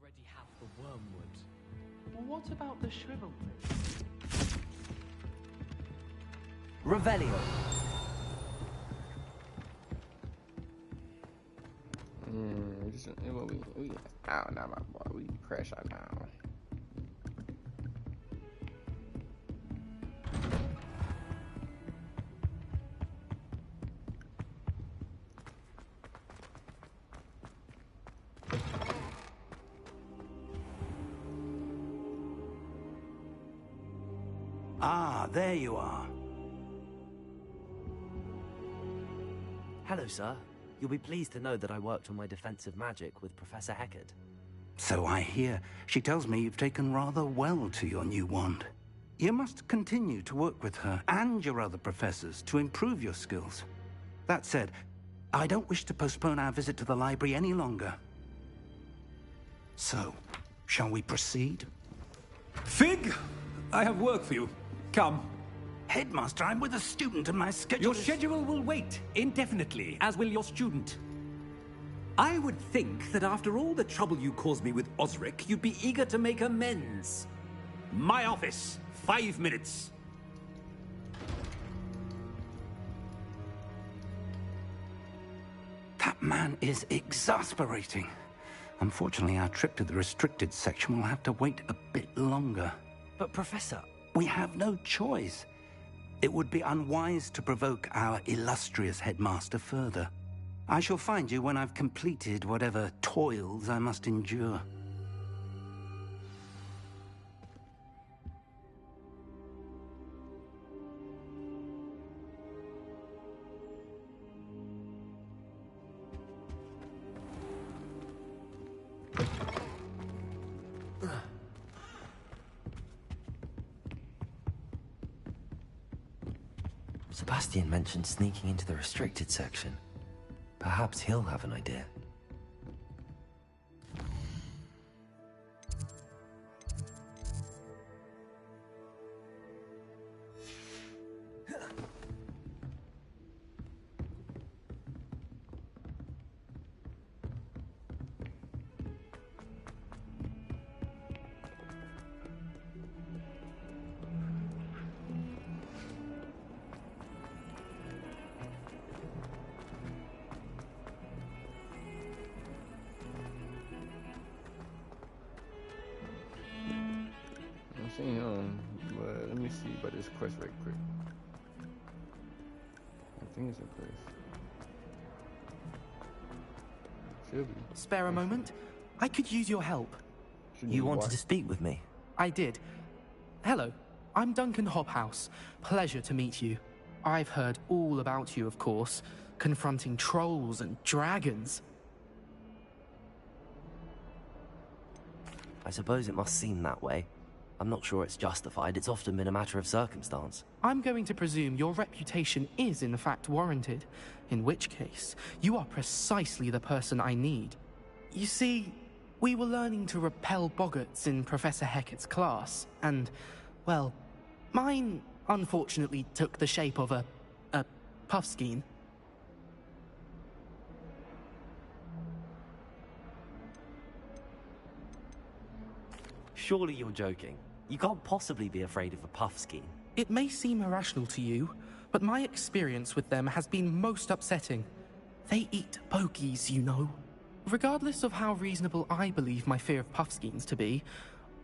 Already have the wormwood. What about the shriveled? Revelio. We out now, my boy. We crash out now. Ah, there you are. Hello, sir. You'll be pleased to know that I worked on my defensive magic with Professor Heckard. So I hear. She tells me you've taken rather well to your new wand. You must continue to work with her and your other professors to improve your skills. That said, I don't wish to postpone our visit to the library any longer. So, shall we proceed? Fig! I have work for you. Come. Headmaster, I'm with a student and my schedule Your schedule will wait indefinitely, as will your student. I would think that after all the trouble you caused me with Osric, you'd be eager to make amends. My office. 5 minutes. That man is exasperating. Unfortunately, our trip to the restricted section will have to wait a bit longer. But, Professor... We have no choice. It would be unwise to provoke our illustrious headmaster further. I shall find you when I've completed whatever toils I must endure. Sebastian mentioned sneaking into the restricted section. Perhaps he'll have an idea. I'm seeing but let me see about this quest right quick. I think it's a quest. Should be. Spare a moment? I could use your help. You wanted to speak with me? I did. Hello, I'm Duncan Hobhouse. Pleasure to meet you. I've heard all about you, of course, confronting trolls and dragons. I suppose it must seem that way. I'm not sure it's justified. It's often been a matter of circumstance. I'm going to presume your reputation is in fact warranted, in which case, you are precisely the person I need. You see, We were learning to repel boggarts in Professor Hecat's class, and, well, mine unfortunately took the shape of a puffskein. Surely you're joking. You can't possibly be afraid of a puffskein. It may seem irrational to you, but my experience with them has been most upsetting. They eat bogies, you know. Regardless of how reasonable I believe my fear of puffskeins to be,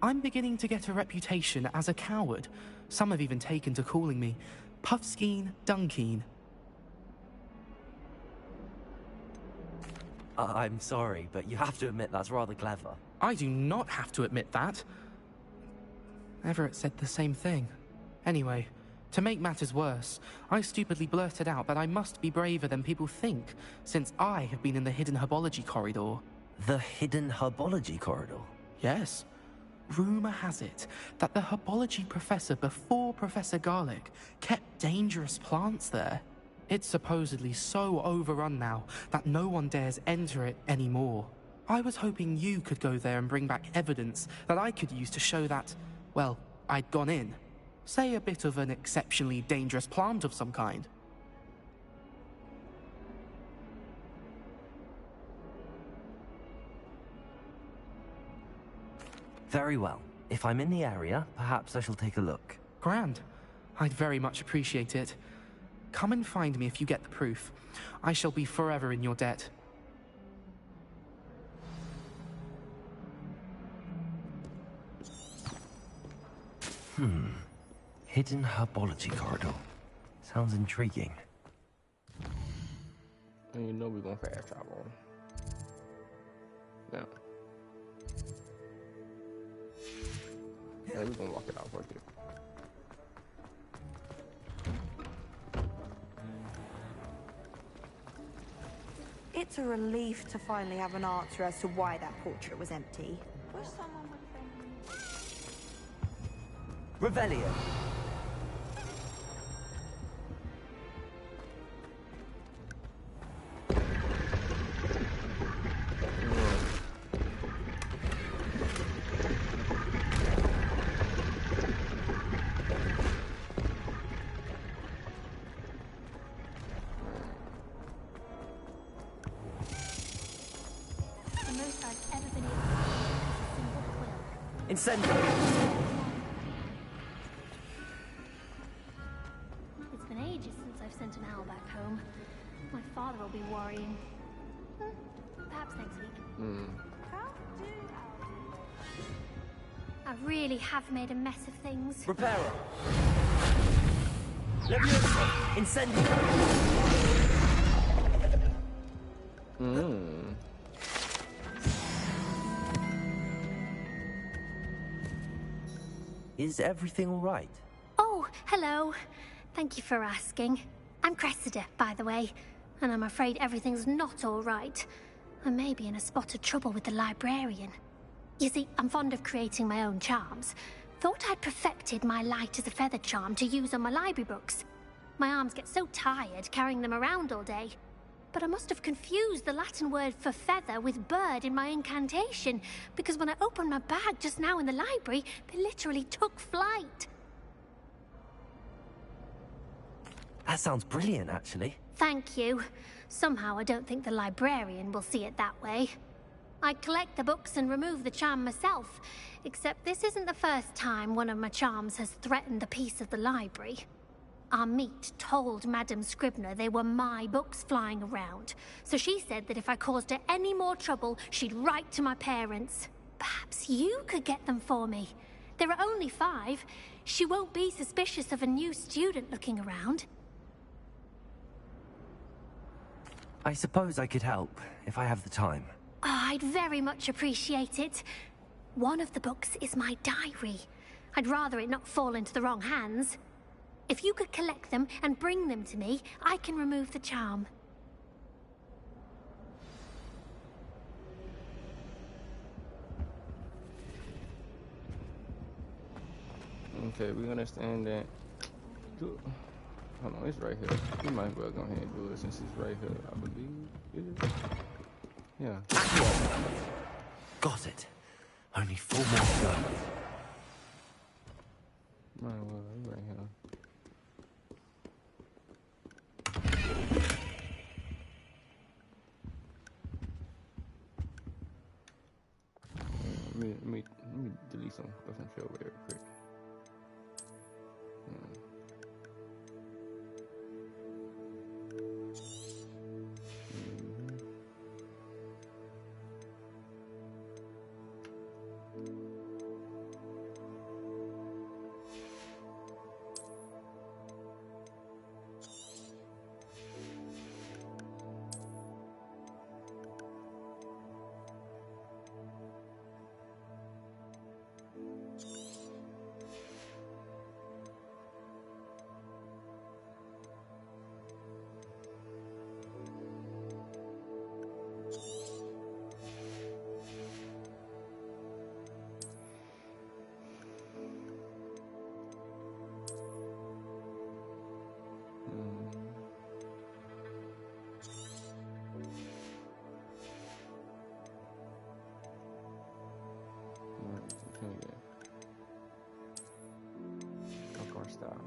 I'm beginning to get a reputation as a coward. Some have even taken to calling me Puffskein Dunkeen. I'm sorry, but you have to admit that's rather clever. I do not have to admit that. Everett said the same thing. Anyway, to make matters worse, I stupidly blurted out that I must be braver than people think, since I have been in the hidden herbology corridor. The hidden herbology corridor? Yes. Rumour has it that the herbology professor before Professor Garlic kept dangerous plants there. It's supposedly so overrun now that no one dares enter it anymore. I was hoping you could go there and bring back evidence that I could use to show that, well, I'd gone in. Say a bit of an exceptionally dangerous plant of some kind. Very well. If I'm in the area, perhaps I shall take a look. Grand. I'd very much appreciate it. Come and find me if you get the proof. I shall be forever in your debt. Hidden herbology corridor. Sounds intriguing. And you know we're gonna fast travel. Yeah. Yeah, we're gonna walk it out for you. It's a relief to finally have an answer as to why that portrait was empty. Wish someone would think. Revelio. The most I've ever been able to do is a single quill. Incendio. It's been ages since I've sent an owl back home. My father will be worrying. Perhaps next week. I really have made a mess of things. Reparo. Levioso. Incendio. Is everything all right? Oh, hello. Thank you for asking. I'm Cressida, by the way, and I'm afraid everything's not all right. I may be in a spot of trouble with the librarian. You see, I'm fond of creating my own charms. Thought I'd perfected my light as a feather charm to use on my library books. My arms get so tired carrying them around all day. But I must have confused the Latin word for feather with bird in my incantation, because when I opened my bag just now in the library, they literally took flight. That sounds brilliant, actually. Thank you. Somehow I don't think the librarian will see it that way. I collect the books and remove the charm myself, except this isn't the first time one of my charms has threatened the peace of the library. Our meet told Madame Scribner they were my books flying around, so she said that if I caused her any more trouble, she'd write to my parents. Perhaps you could get them for me. There are only 5. She won't be suspicious of a new student looking around. I suppose I could help, if I have the time. Oh, I'd very much appreciate it. One of the books is my diary. I'd rather it not fall into the wrong hands. If you could collect them and bring them to me, I can remove the charm. Okay, we understand that. Hold on, it's right here. We might as well go ahead and do it since it's right here, I believe. Yeah. Got it. Only 4 more to go. Might well, right here. Let me delete some stuff and show real quick. Hogwarts style.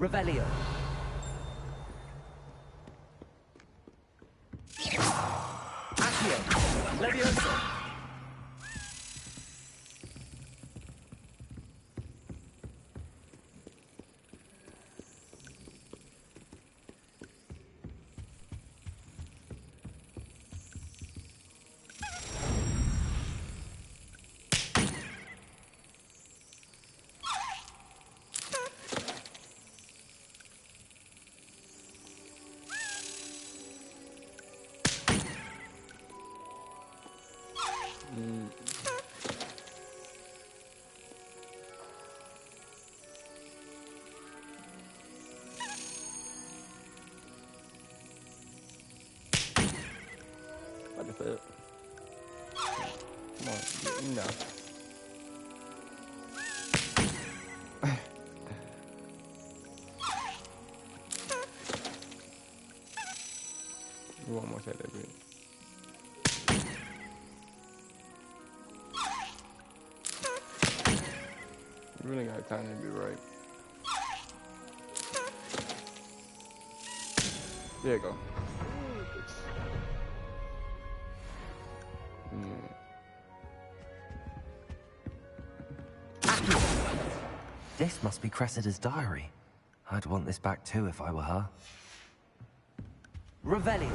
Revelio. Accio. Levioso. What the fuck? Come on, get in there. You almost had that bit. You really got time to be right. There you go. This must be Cressida's diary. I'd want this back too if I were her. Revelio.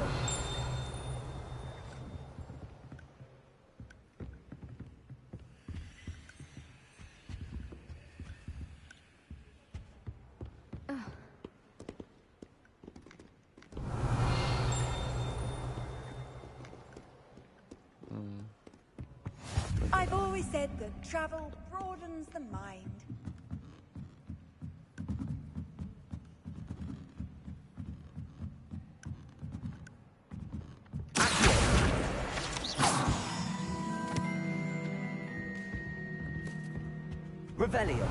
I've always said that travel broadens the mind. Revelio.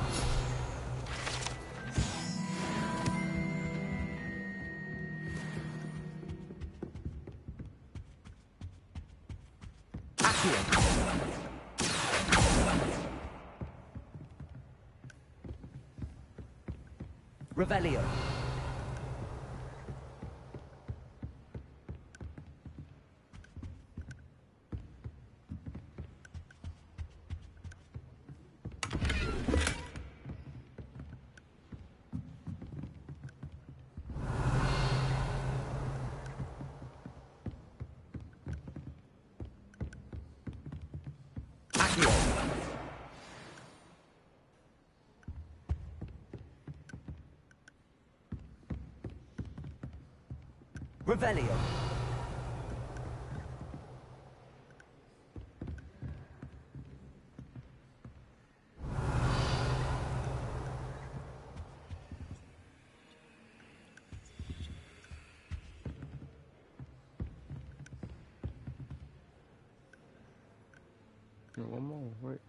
Revelio. Revelio. One more. Wait.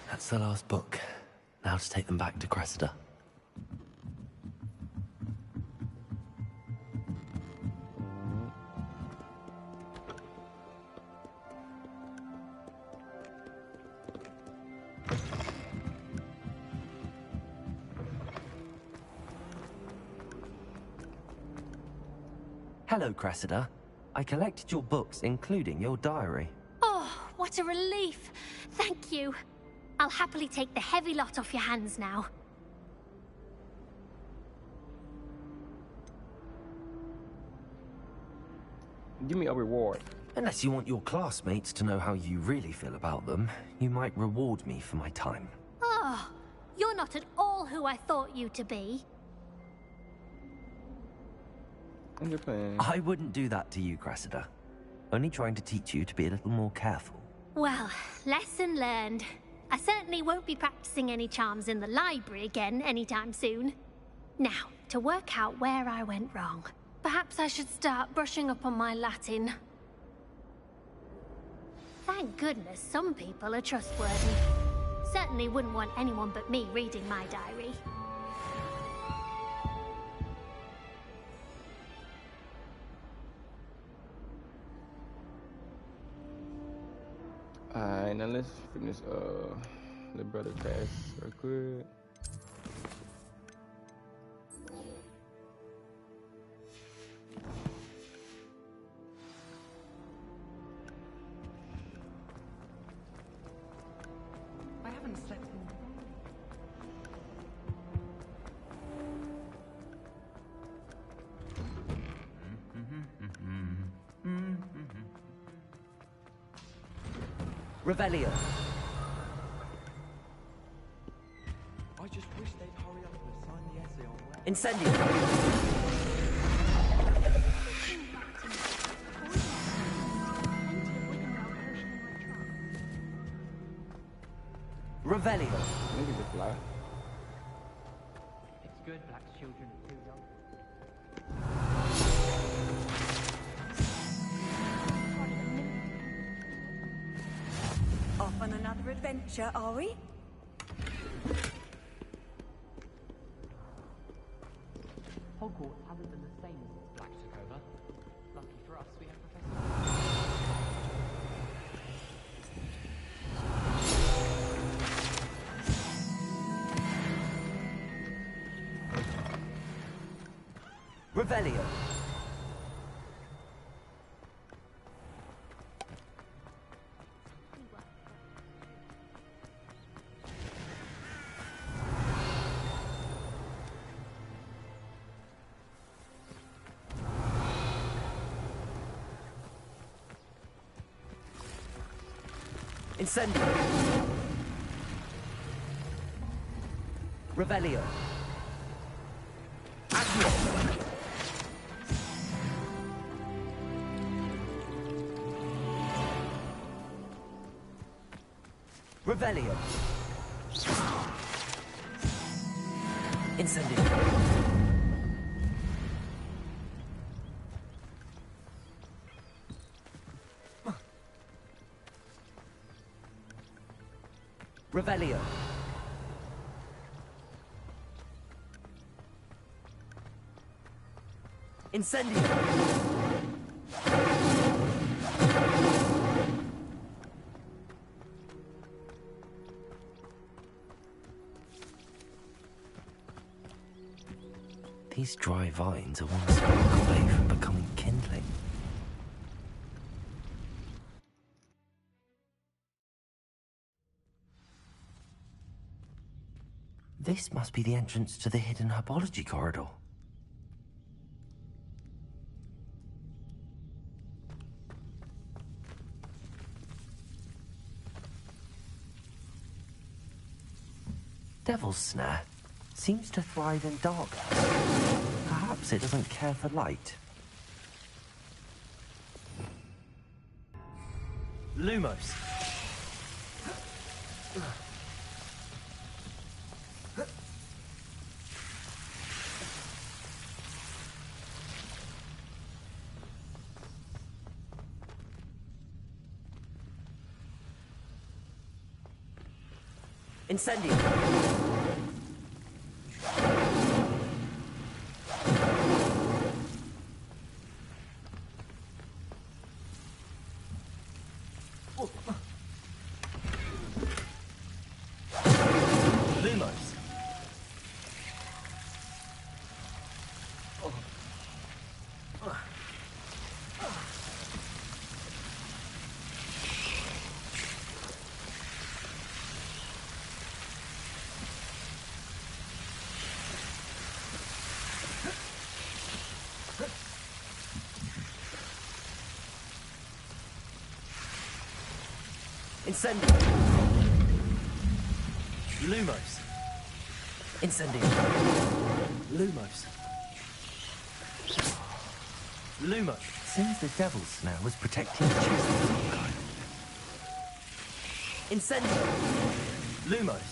That's the last book. Now to take them back to Cressida. Hello, Cressida. I collected your books, including your diary. Oh, what a relief. Thank you. I'll happily take the heavy lot off your hands now. Give me a reward. Unless you want your classmates to know how you really feel about them, you might reward me for my time. Oh, you're not at all who I thought you to be. I'm just playing. I wouldn't do that to you, Cressida. Only trying to teach you to be a little more careful. Well, lesson learned. I certainly won't be practicing any charms in the library again anytime soon. Now, to work out where I went wrong. Perhaps I should start brushing up on my Latin. Thank goodness some people are trustworthy. Certainly wouldn't want anyone but me reading my diary. Alright, now let's finish the brother task real quick. I haven't slept in Revelio. I just wish they'd hurry up and assign the essay on where... Incendio. Revelio. Look at the fly. It's good Black's children are too young. Off on another adventure, are we? Hogwarts hasn't been the same since Black took over. Lucky for us, we have Professor... Revelio. Incendio. Revelio. Accio. Revelio. Incendio. Revelio. Incendio. These dry vines are one spark away from becoming kindling. This must be the entrance to the hidden herbology corridor. devil's snare seems to thrive in darkness. Perhaps it doesn't care for light. Lumos. Incendio. Lumos. Incendio. Lumos. Incendio. Lumos. Lumos. Seems the devil's snare was protecting the chest of some kind. Incendio. Lumos.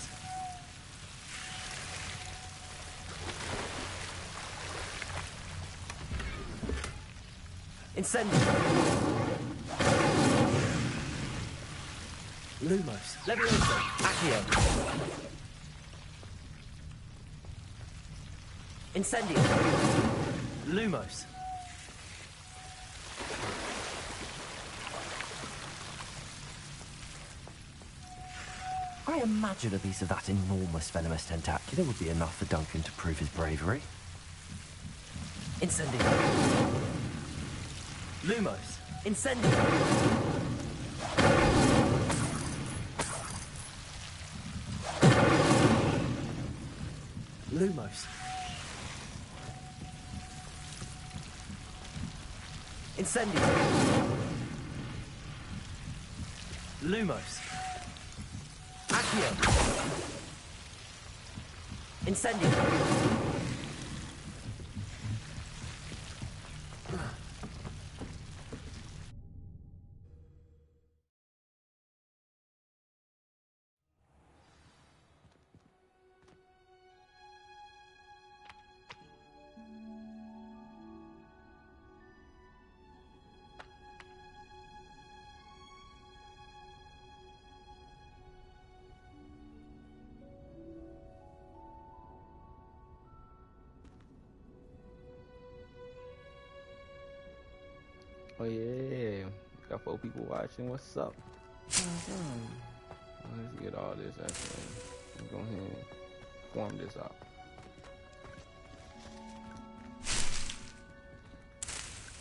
Incendio. Lumos. Levioso. Accio. Incendio. Lumos. I imagine a piece of that enormous venomous tentacular would be enough for Duncan to prove his bravery. Incendio. Lumos. Incendio. Lumos. Incendio. Lumos. Accio. Incendio. Oh yeah, got 4 people watching. What's up? Let's get all this actually. Let's go ahead and form this up.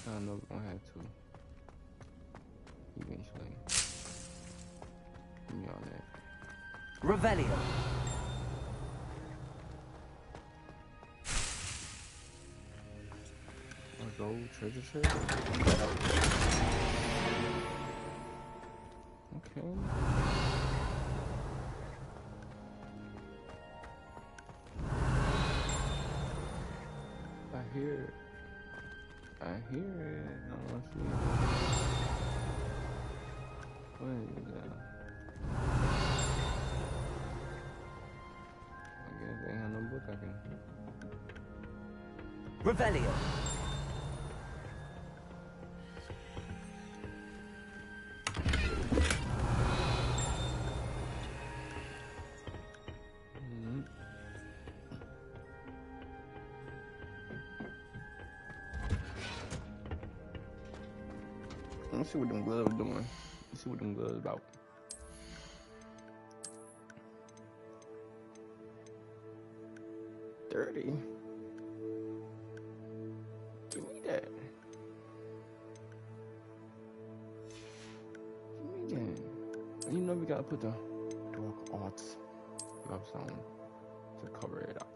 I know we're gonna have to eventually. Give me on that. Revelio. Gold treasure chest. Okay. I hear it. I hear it. I want to see it. What is that? I guess they ain't have no book I can. Revelio. Let's see what them gloves doing. Let's see what them gloves about. $30. Give me that. Give me that. You know we gotta put the dark arts gloves on to cover it up.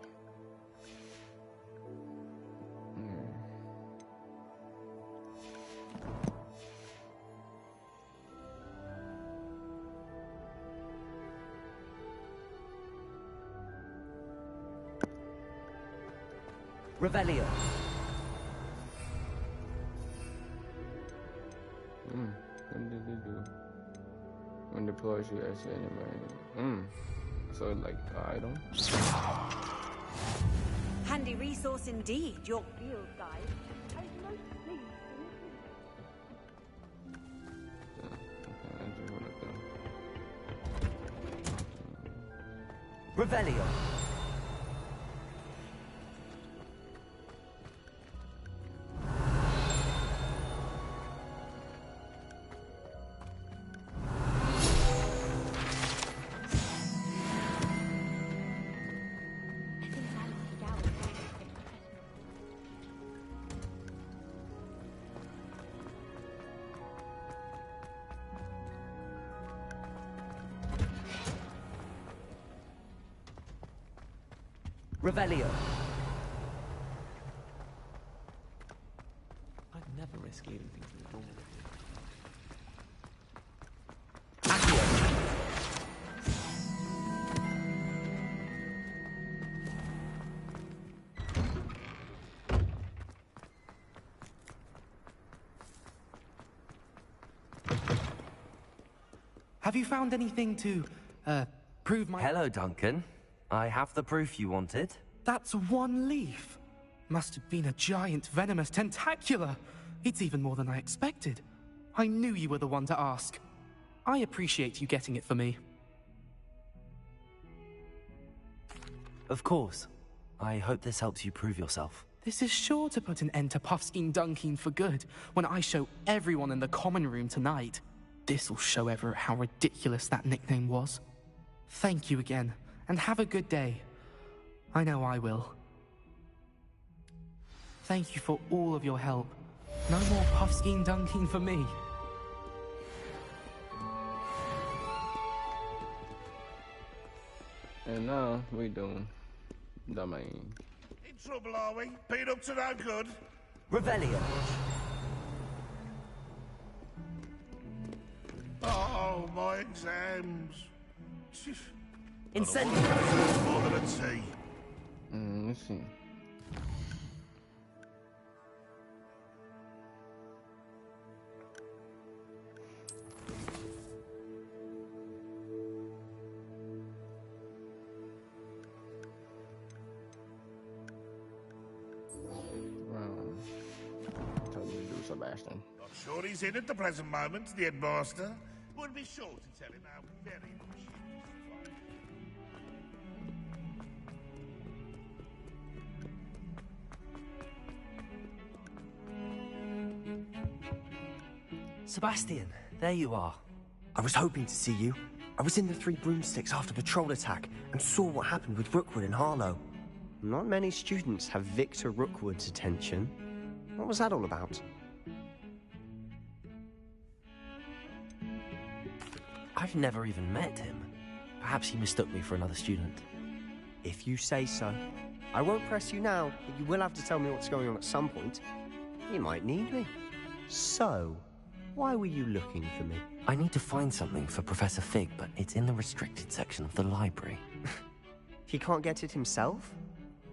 Revelio. What did they do? When deploys you as anybody. So like item. Handy resource indeed, your field guide. Revelio. Revelio. I'd never risk leaving things in the door. Have you found anything to, prove my... Hello, Duncan. I have the proof you wanted. That's one leaf. Must have been a giant venomous tentacula. It's even more than I expected. I knew you were the one to ask. I appreciate you getting it for me. Of course. I hope this helps you prove yourself. This is sure to put an end to Puffskein Dunkin for good when I show everyone in the common room tonight. This'll show Everett how ridiculous that nickname was. Thank you again, and have a good day. I know I will. Thank you for all of your help. No more Puffskein Dunkin for me. And now we doing the main. In trouble, are we? Been up to no good? Revelio. Oh, my exams. Incendio. More than a tea. Let's see. Told me to do Sebastian. Not sure he's in at the present moment, the headmaster. Would be sure to tell him how very much he is. Sebastian, there you are. I was hoping to see you. I was in the Three Broomsticks after the troll attack and saw what happened with Rookwood and Harlow. Not many students have Victor Rookwood's attention. What was that all about? I've never even met him. Perhaps he mistook me for another student. If you say so. I won't press you now, but you will have to tell me what's going on at some point. You might need me. So, why were you looking for me? I need to find something for Professor Fig, but it's in the restricted section of the library. He can't get it himself?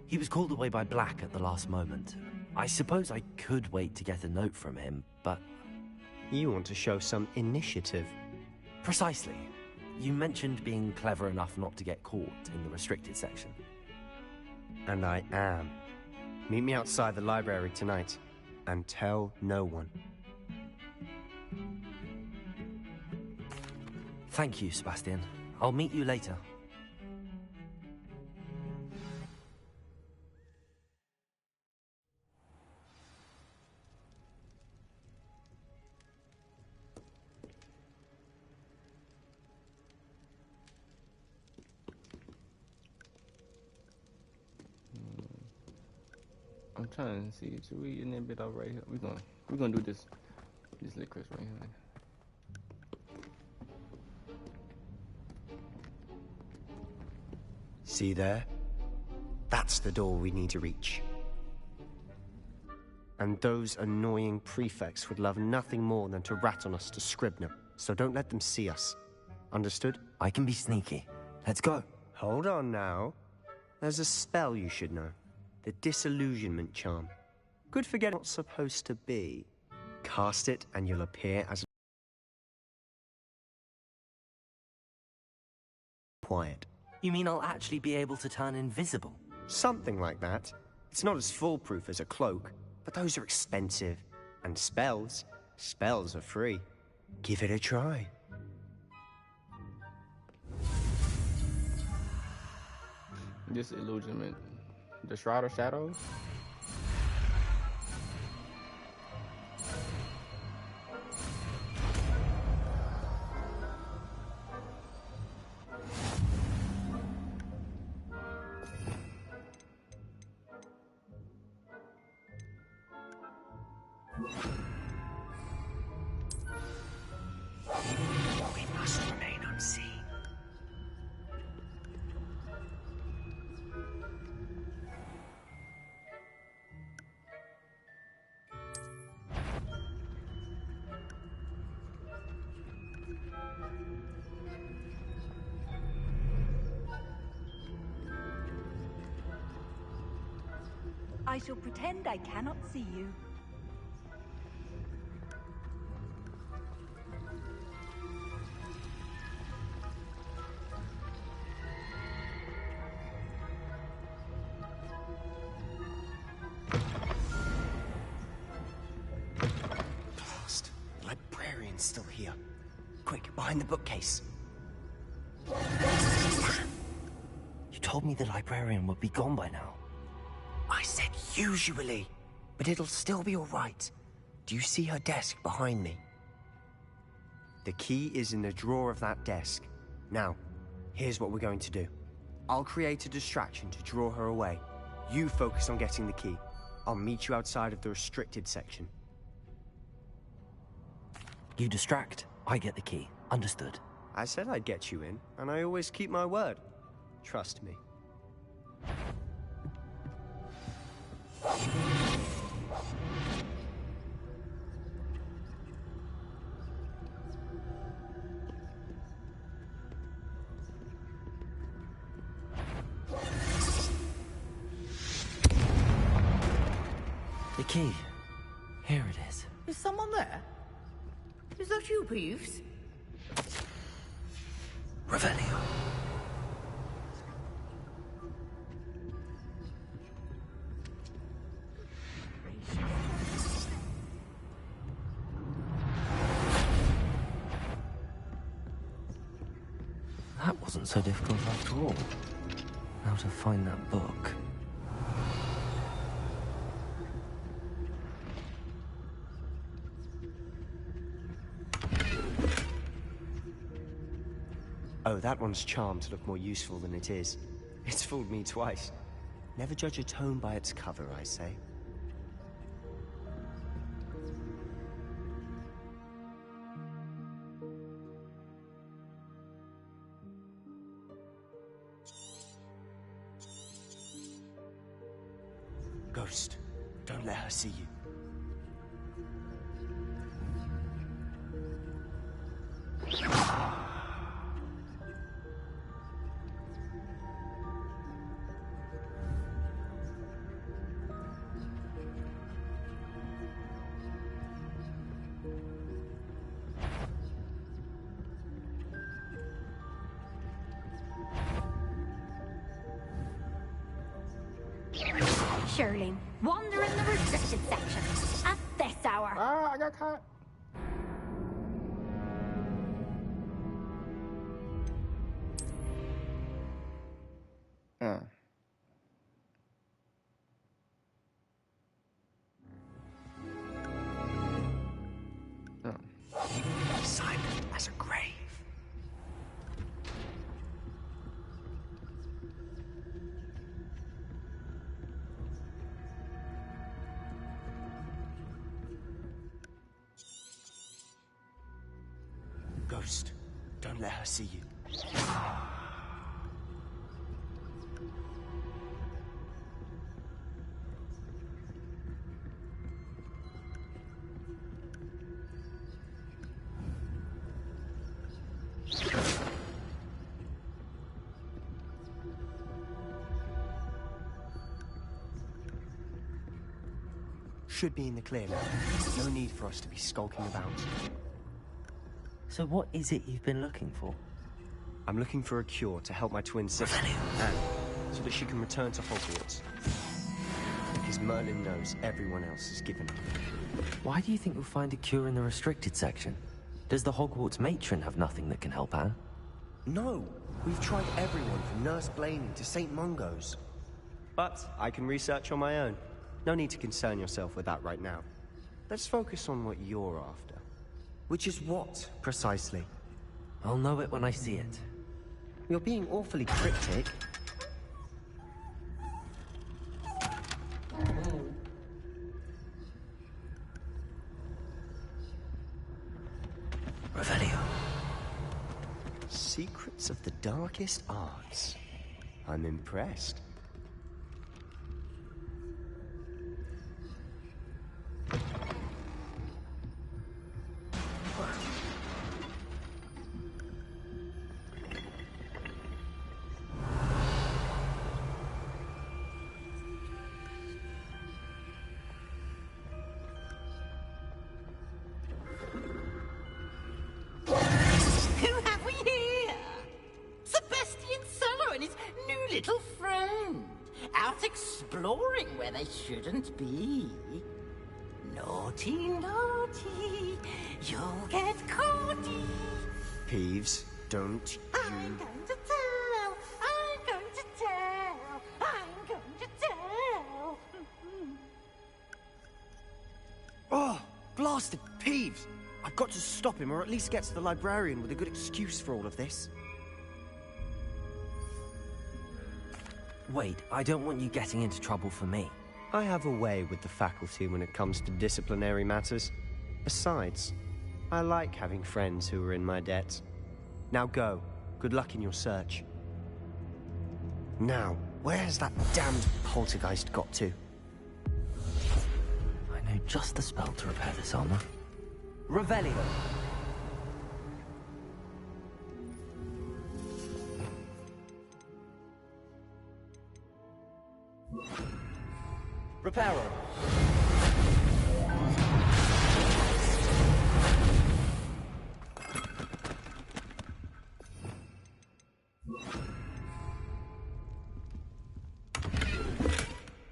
He was called away by Black at the last moment. I suppose I could wait to get a note from him, but... You want to show some initiative. Precisely. You mentioned being clever enough not to get caught in the restricted section. And I am. Meet me outside the library tonight, and tell no one. Thank you, Sebastian. I'll meet you later. I'm trying to see. Should we in that bit out right here? We're gonna do this licorice right here. See there? That's the door we need to reach. And those annoying prefects would love nothing more than to rat on us to Scribner, so don't let them see us. Understood? I can be sneaky. Let's go. Hold on now. There's a spell you should know. The disillusionment charm. Good for getting what's supposed to be. Cast it and you'll appear as quiet. You mean I'll actually be able to turn invisible? Something like that. It's not as foolproof as a cloak, but those are expensive. And spells are free. Give it a try. Disillusionment. The Shroud of Shadows? We must remain unseen. I shall pretend I cannot see you. Blast. The librarian's still here. Quick, behind the bookcase. You told me the librarian would be gone by now. I said usually, but it'll still be all right. Do you see her desk behind me? The key is in the drawer of that desk. Now, here's what we're going to do. I'll create a distraction to draw her away. You focus on getting the key. I'll meet you outside of the restricted section. You distract, I get the key. Understood. I said I'd get you in, and I always keep my word. Trust me. The key. Here it is. Is someone there? Is that you, Peeves? Revelio. That wasn't so difficult after all. How to find that book. Oh, that one's charmed to look more useful than it is. It's fooled me twice. Never judge a tome by its cover, I say. Ghost, don't let her see you. Shirley, wander in the restricted section at this hour. Ah, I got caught. Silent as a grave. Ghost, don't let her see you. should be in the clear now. No need for us to be skulking about. So what is it you've been looking for? I'm looking for a cure to help my twin sister, Anne, so that she can return to Hogwarts. Because Merlin knows everyone else is given it. Why do you think you'll find a cure in the restricted section? Does the Hogwarts matron have nothing that can help Anne? No, we've tried everyone from Nurse Blaney to St. Mungo's. But I can research on my own. No need to concern yourself with that right now. Let's focus on what you're after. Which is what, precisely? I'll know it when I see it. You're being awfully cryptic. Revelio. Secrets of the darkest arts. I'm impressed. Exploring where they shouldn't be. Naughty, naughty, you'll get caughty. Peeves, don't I'm going to tell, I'm going to tell, I'm going to tell. Oh, blasted Peeves! I've got to stop him, or at least get to the librarian with a good excuse for all of this. Wait, I don't want you getting into trouble for me. I have a way with the faculty when it comes to disciplinary matters. Besides, I like having friends who are in my debt. Now go. Good luck in your search. Now, where's that damned poltergeist got to? I know just the spell to repair this armor. Revelio. Reparo.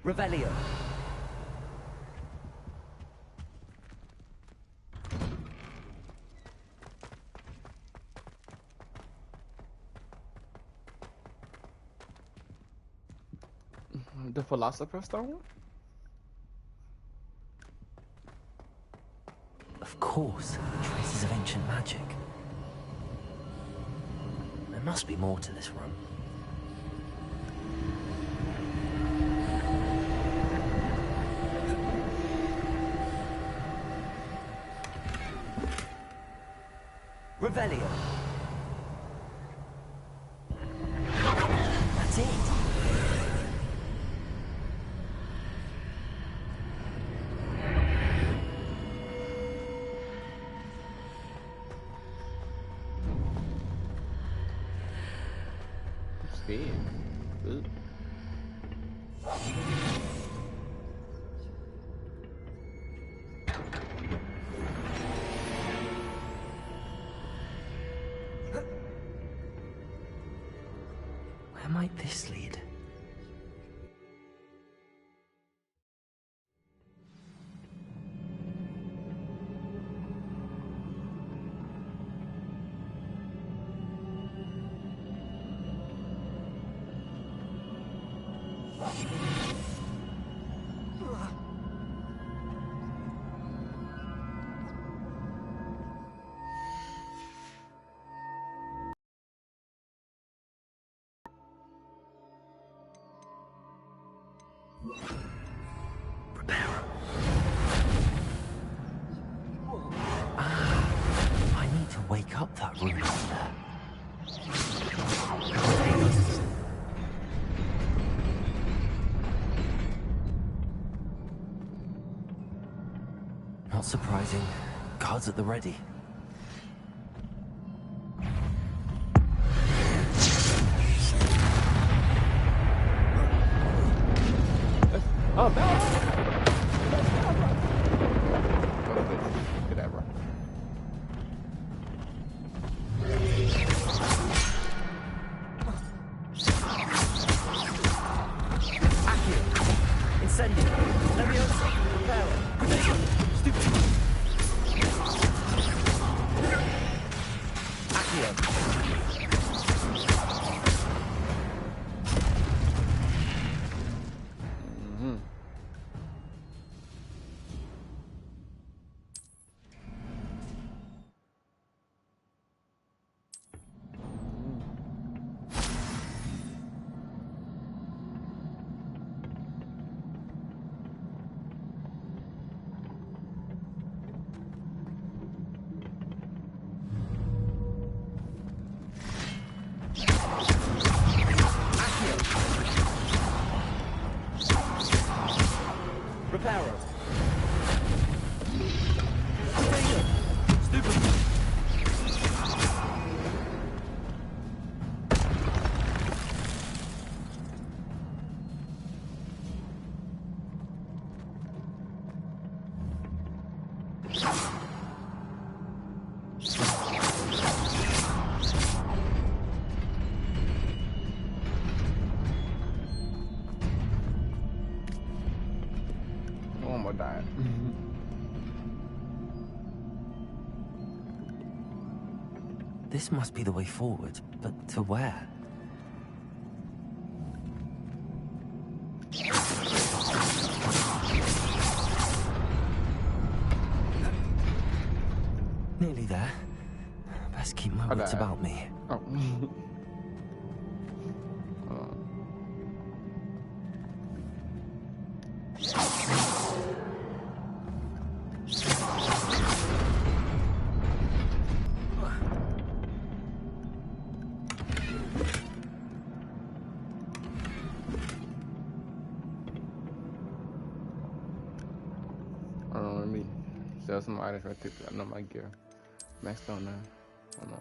Revelio. The Philosopher's Stone? Of course, traces of ancient magic. There must be more to this room. Revelio. That's it. Speed. Ooh. Where might this lead? I need to wake up that room up there. Not surprising. Guards at the ready. Oh, no! This must be the way forward, but to where? Nearly there. Best keep my wits about me. Oh. Let me sell some items right quick. I know my gear maxed on now. Hold on.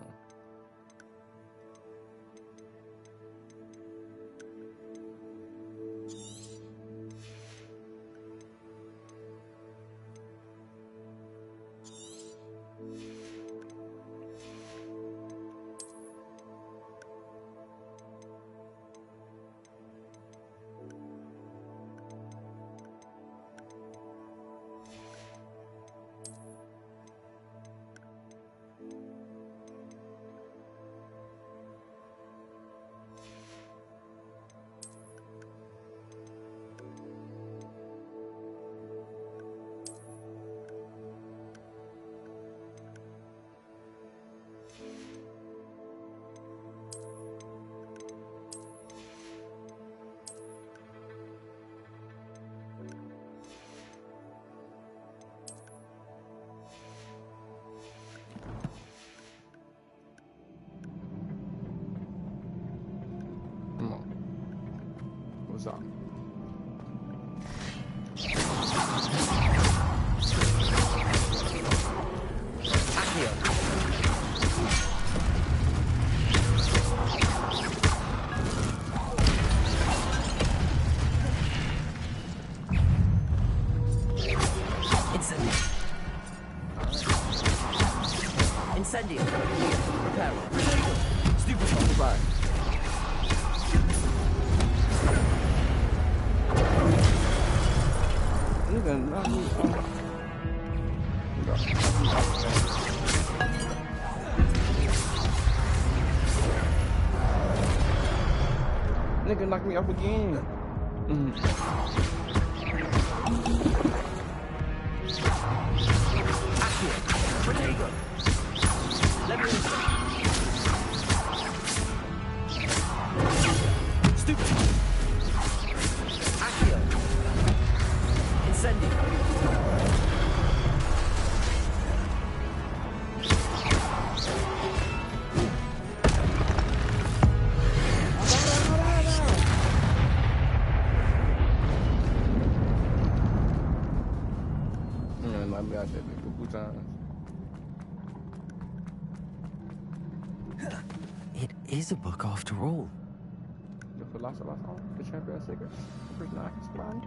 What's up? Incendio. Repair. Stupid. Fire. Nigga, knock me off. Nigga, knock me off again. Let me Stupid. Accio. Incendio. Knock me out there a couple times. It is a book after all. The philosopher's song, the champion of secrets, the person I can spawn.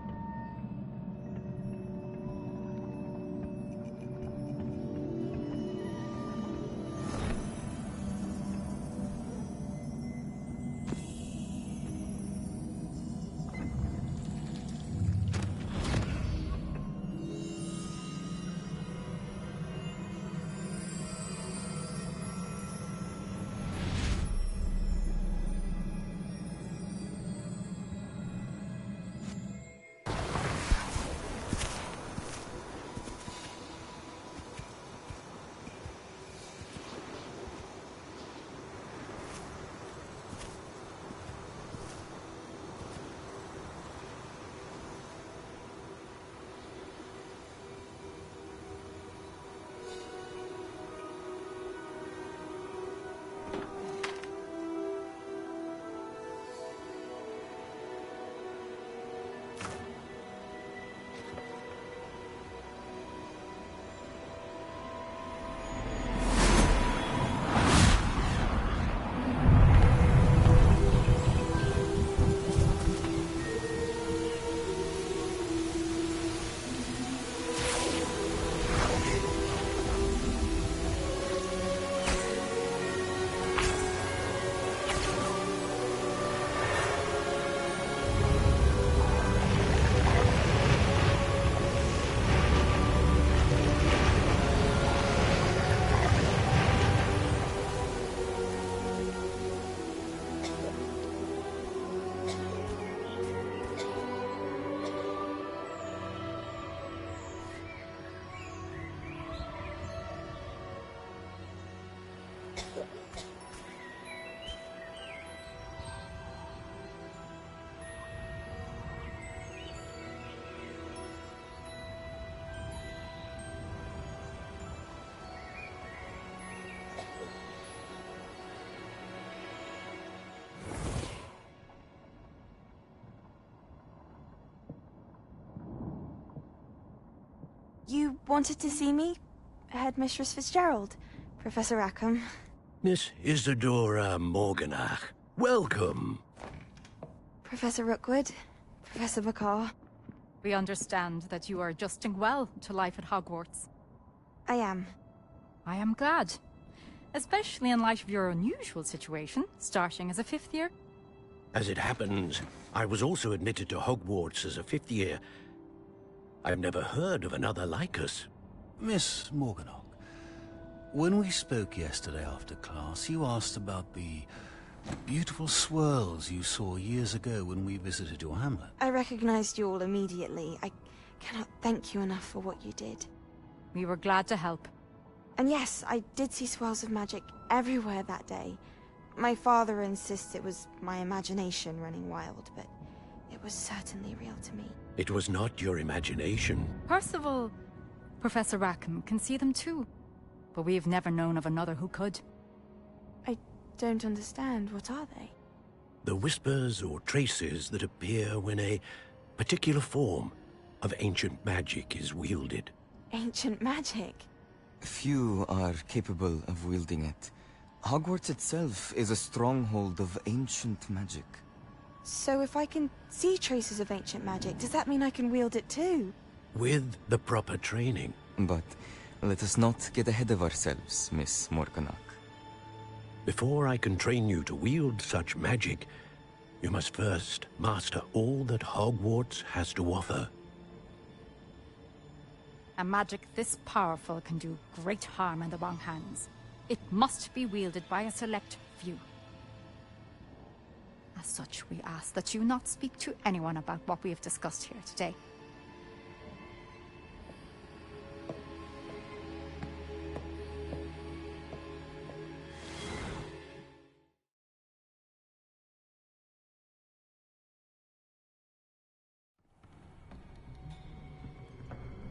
You wanted to see me? Headmistress Fitzgerald, Professor Rackham. Miss Isadora Morganach, welcome. Professor Rookwood, Professor Bakar. We understand that you are adjusting well to life at Hogwarts. I am. I am glad. Especially in light of your unusual situation, starting as a 5th year. As it happens, I was also admitted to Hogwarts as a 5th year. I've never heard of another like us. Miss Morganach, when we spoke yesterday after class, you asked about the beautiful swirls you saw years ago when we visited your hamlet. I recognized you all immediately. I cannot thank you enough for what you did. We were glad to help. And yes, I did see swirls of magic everywhere that day. My father insists it was my imagination running wild, but it was certainly real to me. It was not your imagination. Percival, Professor Rackham can see them too. But we have never known of another who could. I don't understand. What are they? The whispers or traces that appear when a particular form of ancient magic is wielded. Ancient magic? Few are capable of wielding it. Hogwarts itself is a stronghold of ancient magic. So if I can see traces of ancient magic, does that mean I can wield it too? With the proper training. But let us not get ahead of ourselves, Miss Morganach. Before I can train you to wield such magic, you must first master all that Hogwarts has to offer. A magic this powerful can do great harm in the wrong hands. It must be wielded by a select few. As such, we ask that you not speak to anyone about what we have discussed here today.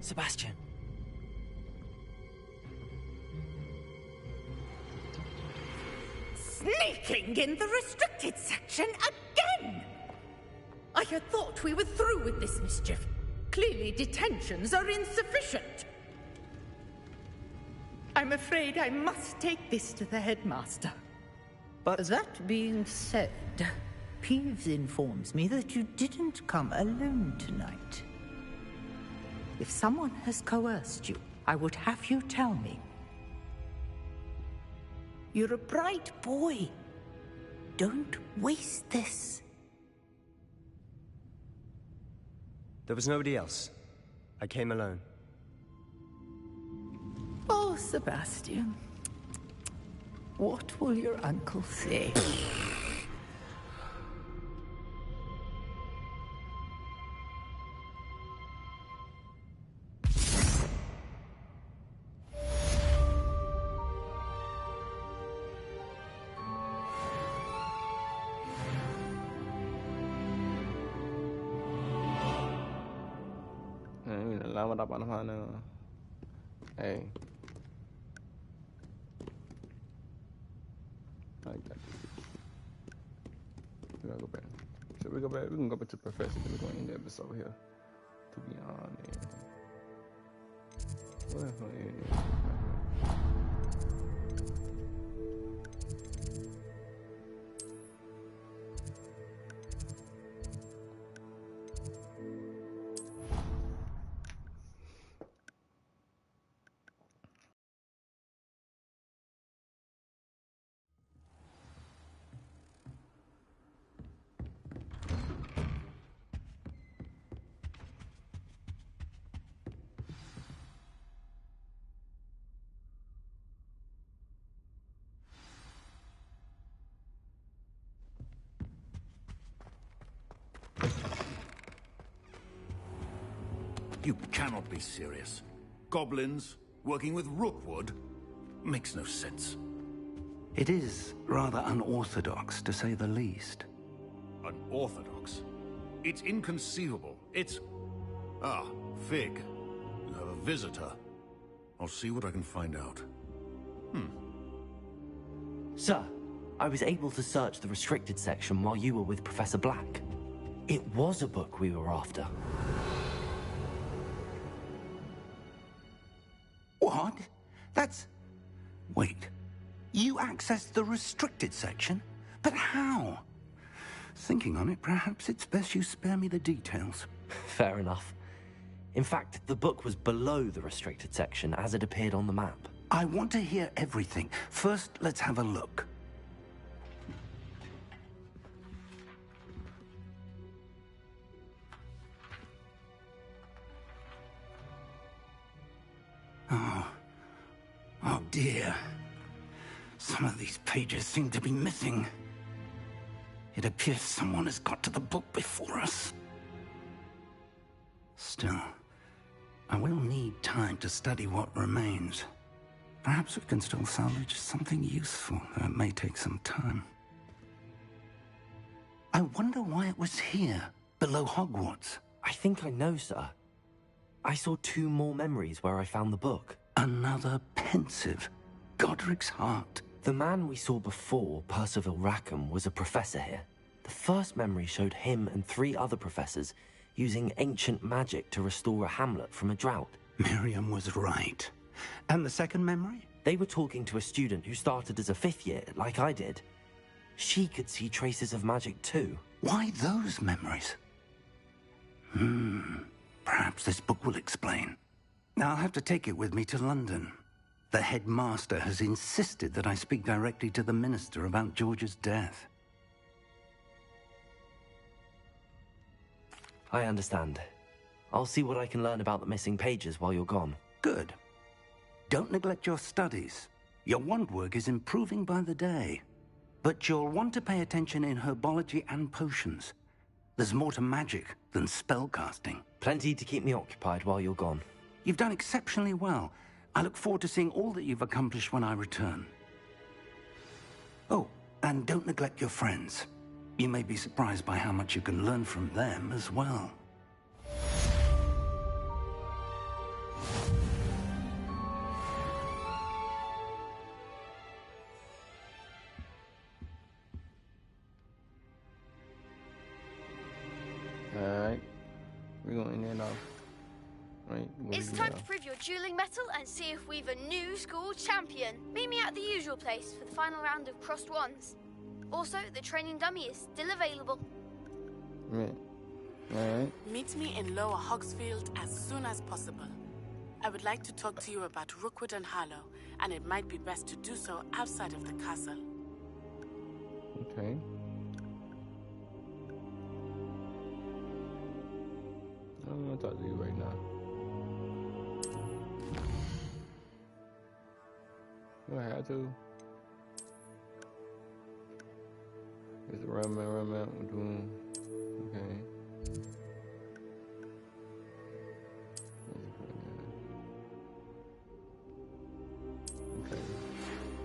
Sebastian. Sneaking in the restricted section again! I had thought we were through with this mischief. Clearly detentions are insufficient. I'm afraid I must take this to the headmaster. But that being said, Peeves informs me that you didn't come alone tonight. If someone has coerced you, I would have you tell me. You're a bright boy. Don't waste this. There was nobody else. I came alone. Oh, Sebastian. What will your uncle say? Lama dapat mana? Hey. I got this. We gotta go back. Should we go back? We can go back to Professor. We're going to end the episode here. To be honest. What if You cannot be serious. Goblins working with Rookwood makes no sense. It is rather unorthodox, to say the least. Unorthodox? It's inconceivable. It's... Ah, Fig. You have a visitor. I'll see what I can find out. Sir, I was able to search the restricted section while you were with Professor Black. It was a book we were after. What? That's... Wait. You accessed the restricted section? But how? Thinking on it, perhaps it's best you spare me the details. Fair enough. In fact, the book was below the restricted section as it appeared on the map. I want to hear everything. First, let's have a look. Oh dear. Some of these pages seem to be missing. It appears someone has got to the book before us. Still, I will need time to study what remains. Perhaps we can still salvage something useful, though it may take some time. I wonder why it was here, below Hogwarts. I think I know, sir. I saw 2 more memories where I found the book. Another pensive. Godric's heart. The man we saw before, Percival Rackham, was a professor here. The first memory showed him and 3 other professors using ancient magic to restore a hamlet from a drought. Miriam was right. And the second memory? They were talking to a student who started as a 5th year, like I did. She could see traces of magic too. Why those memories? Perhaps this book will explain. I'll have to take it with me to London. The headmaster has insisted that I speak directly to the minister about George's death. I understand. I'll see what I can learn about the missing pages while you're gone. Good. Don't neglect your studies. Your wand work is improving by the day. But you'll want to pay attention in herbology and potions. There's more to magic than spellcasting. Plenty to keep me occupied while you're gone. You've done exceptionally well. I look forward to seeing all that you've accomplished when I return. Oh, and don't neglect your friends. You may be surprised by how much you can learn from them as well. Alright. We're going to end off. Right, it's time to prove your dueling mettle and see if we've a new school champion. Meet me at the usual place for the final round of crossed wands. Also, the training dummy is still available. Right. Alright. Meet me in Lower Hogsfield as soon as possible. I would like to talk to you about Rookwood and Harlow, and it might be best to do so outside of the castle. Okay. I'm gonna talk to you right now. Do I have to? It's a run out, we're doing. Okay. Okay.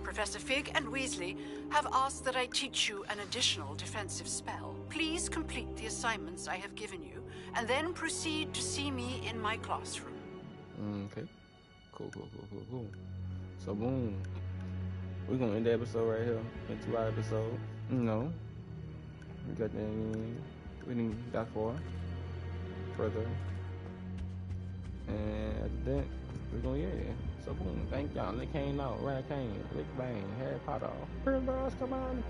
Professor Fig and Weasley have asked that I teach you an additional defensive spell. Please complete the assignments I have given you, and then proceed to see me in my classroom. Okay. Cool. So, boom. We're gonna end the episode right here. Into our episode. No. We got we didn't got far. Further. And after that, we're gonna So, boom. Thank y'all. Lick Kane out. Rat Kane. Lick Bang. Harry Potter. Pretty girls, come on.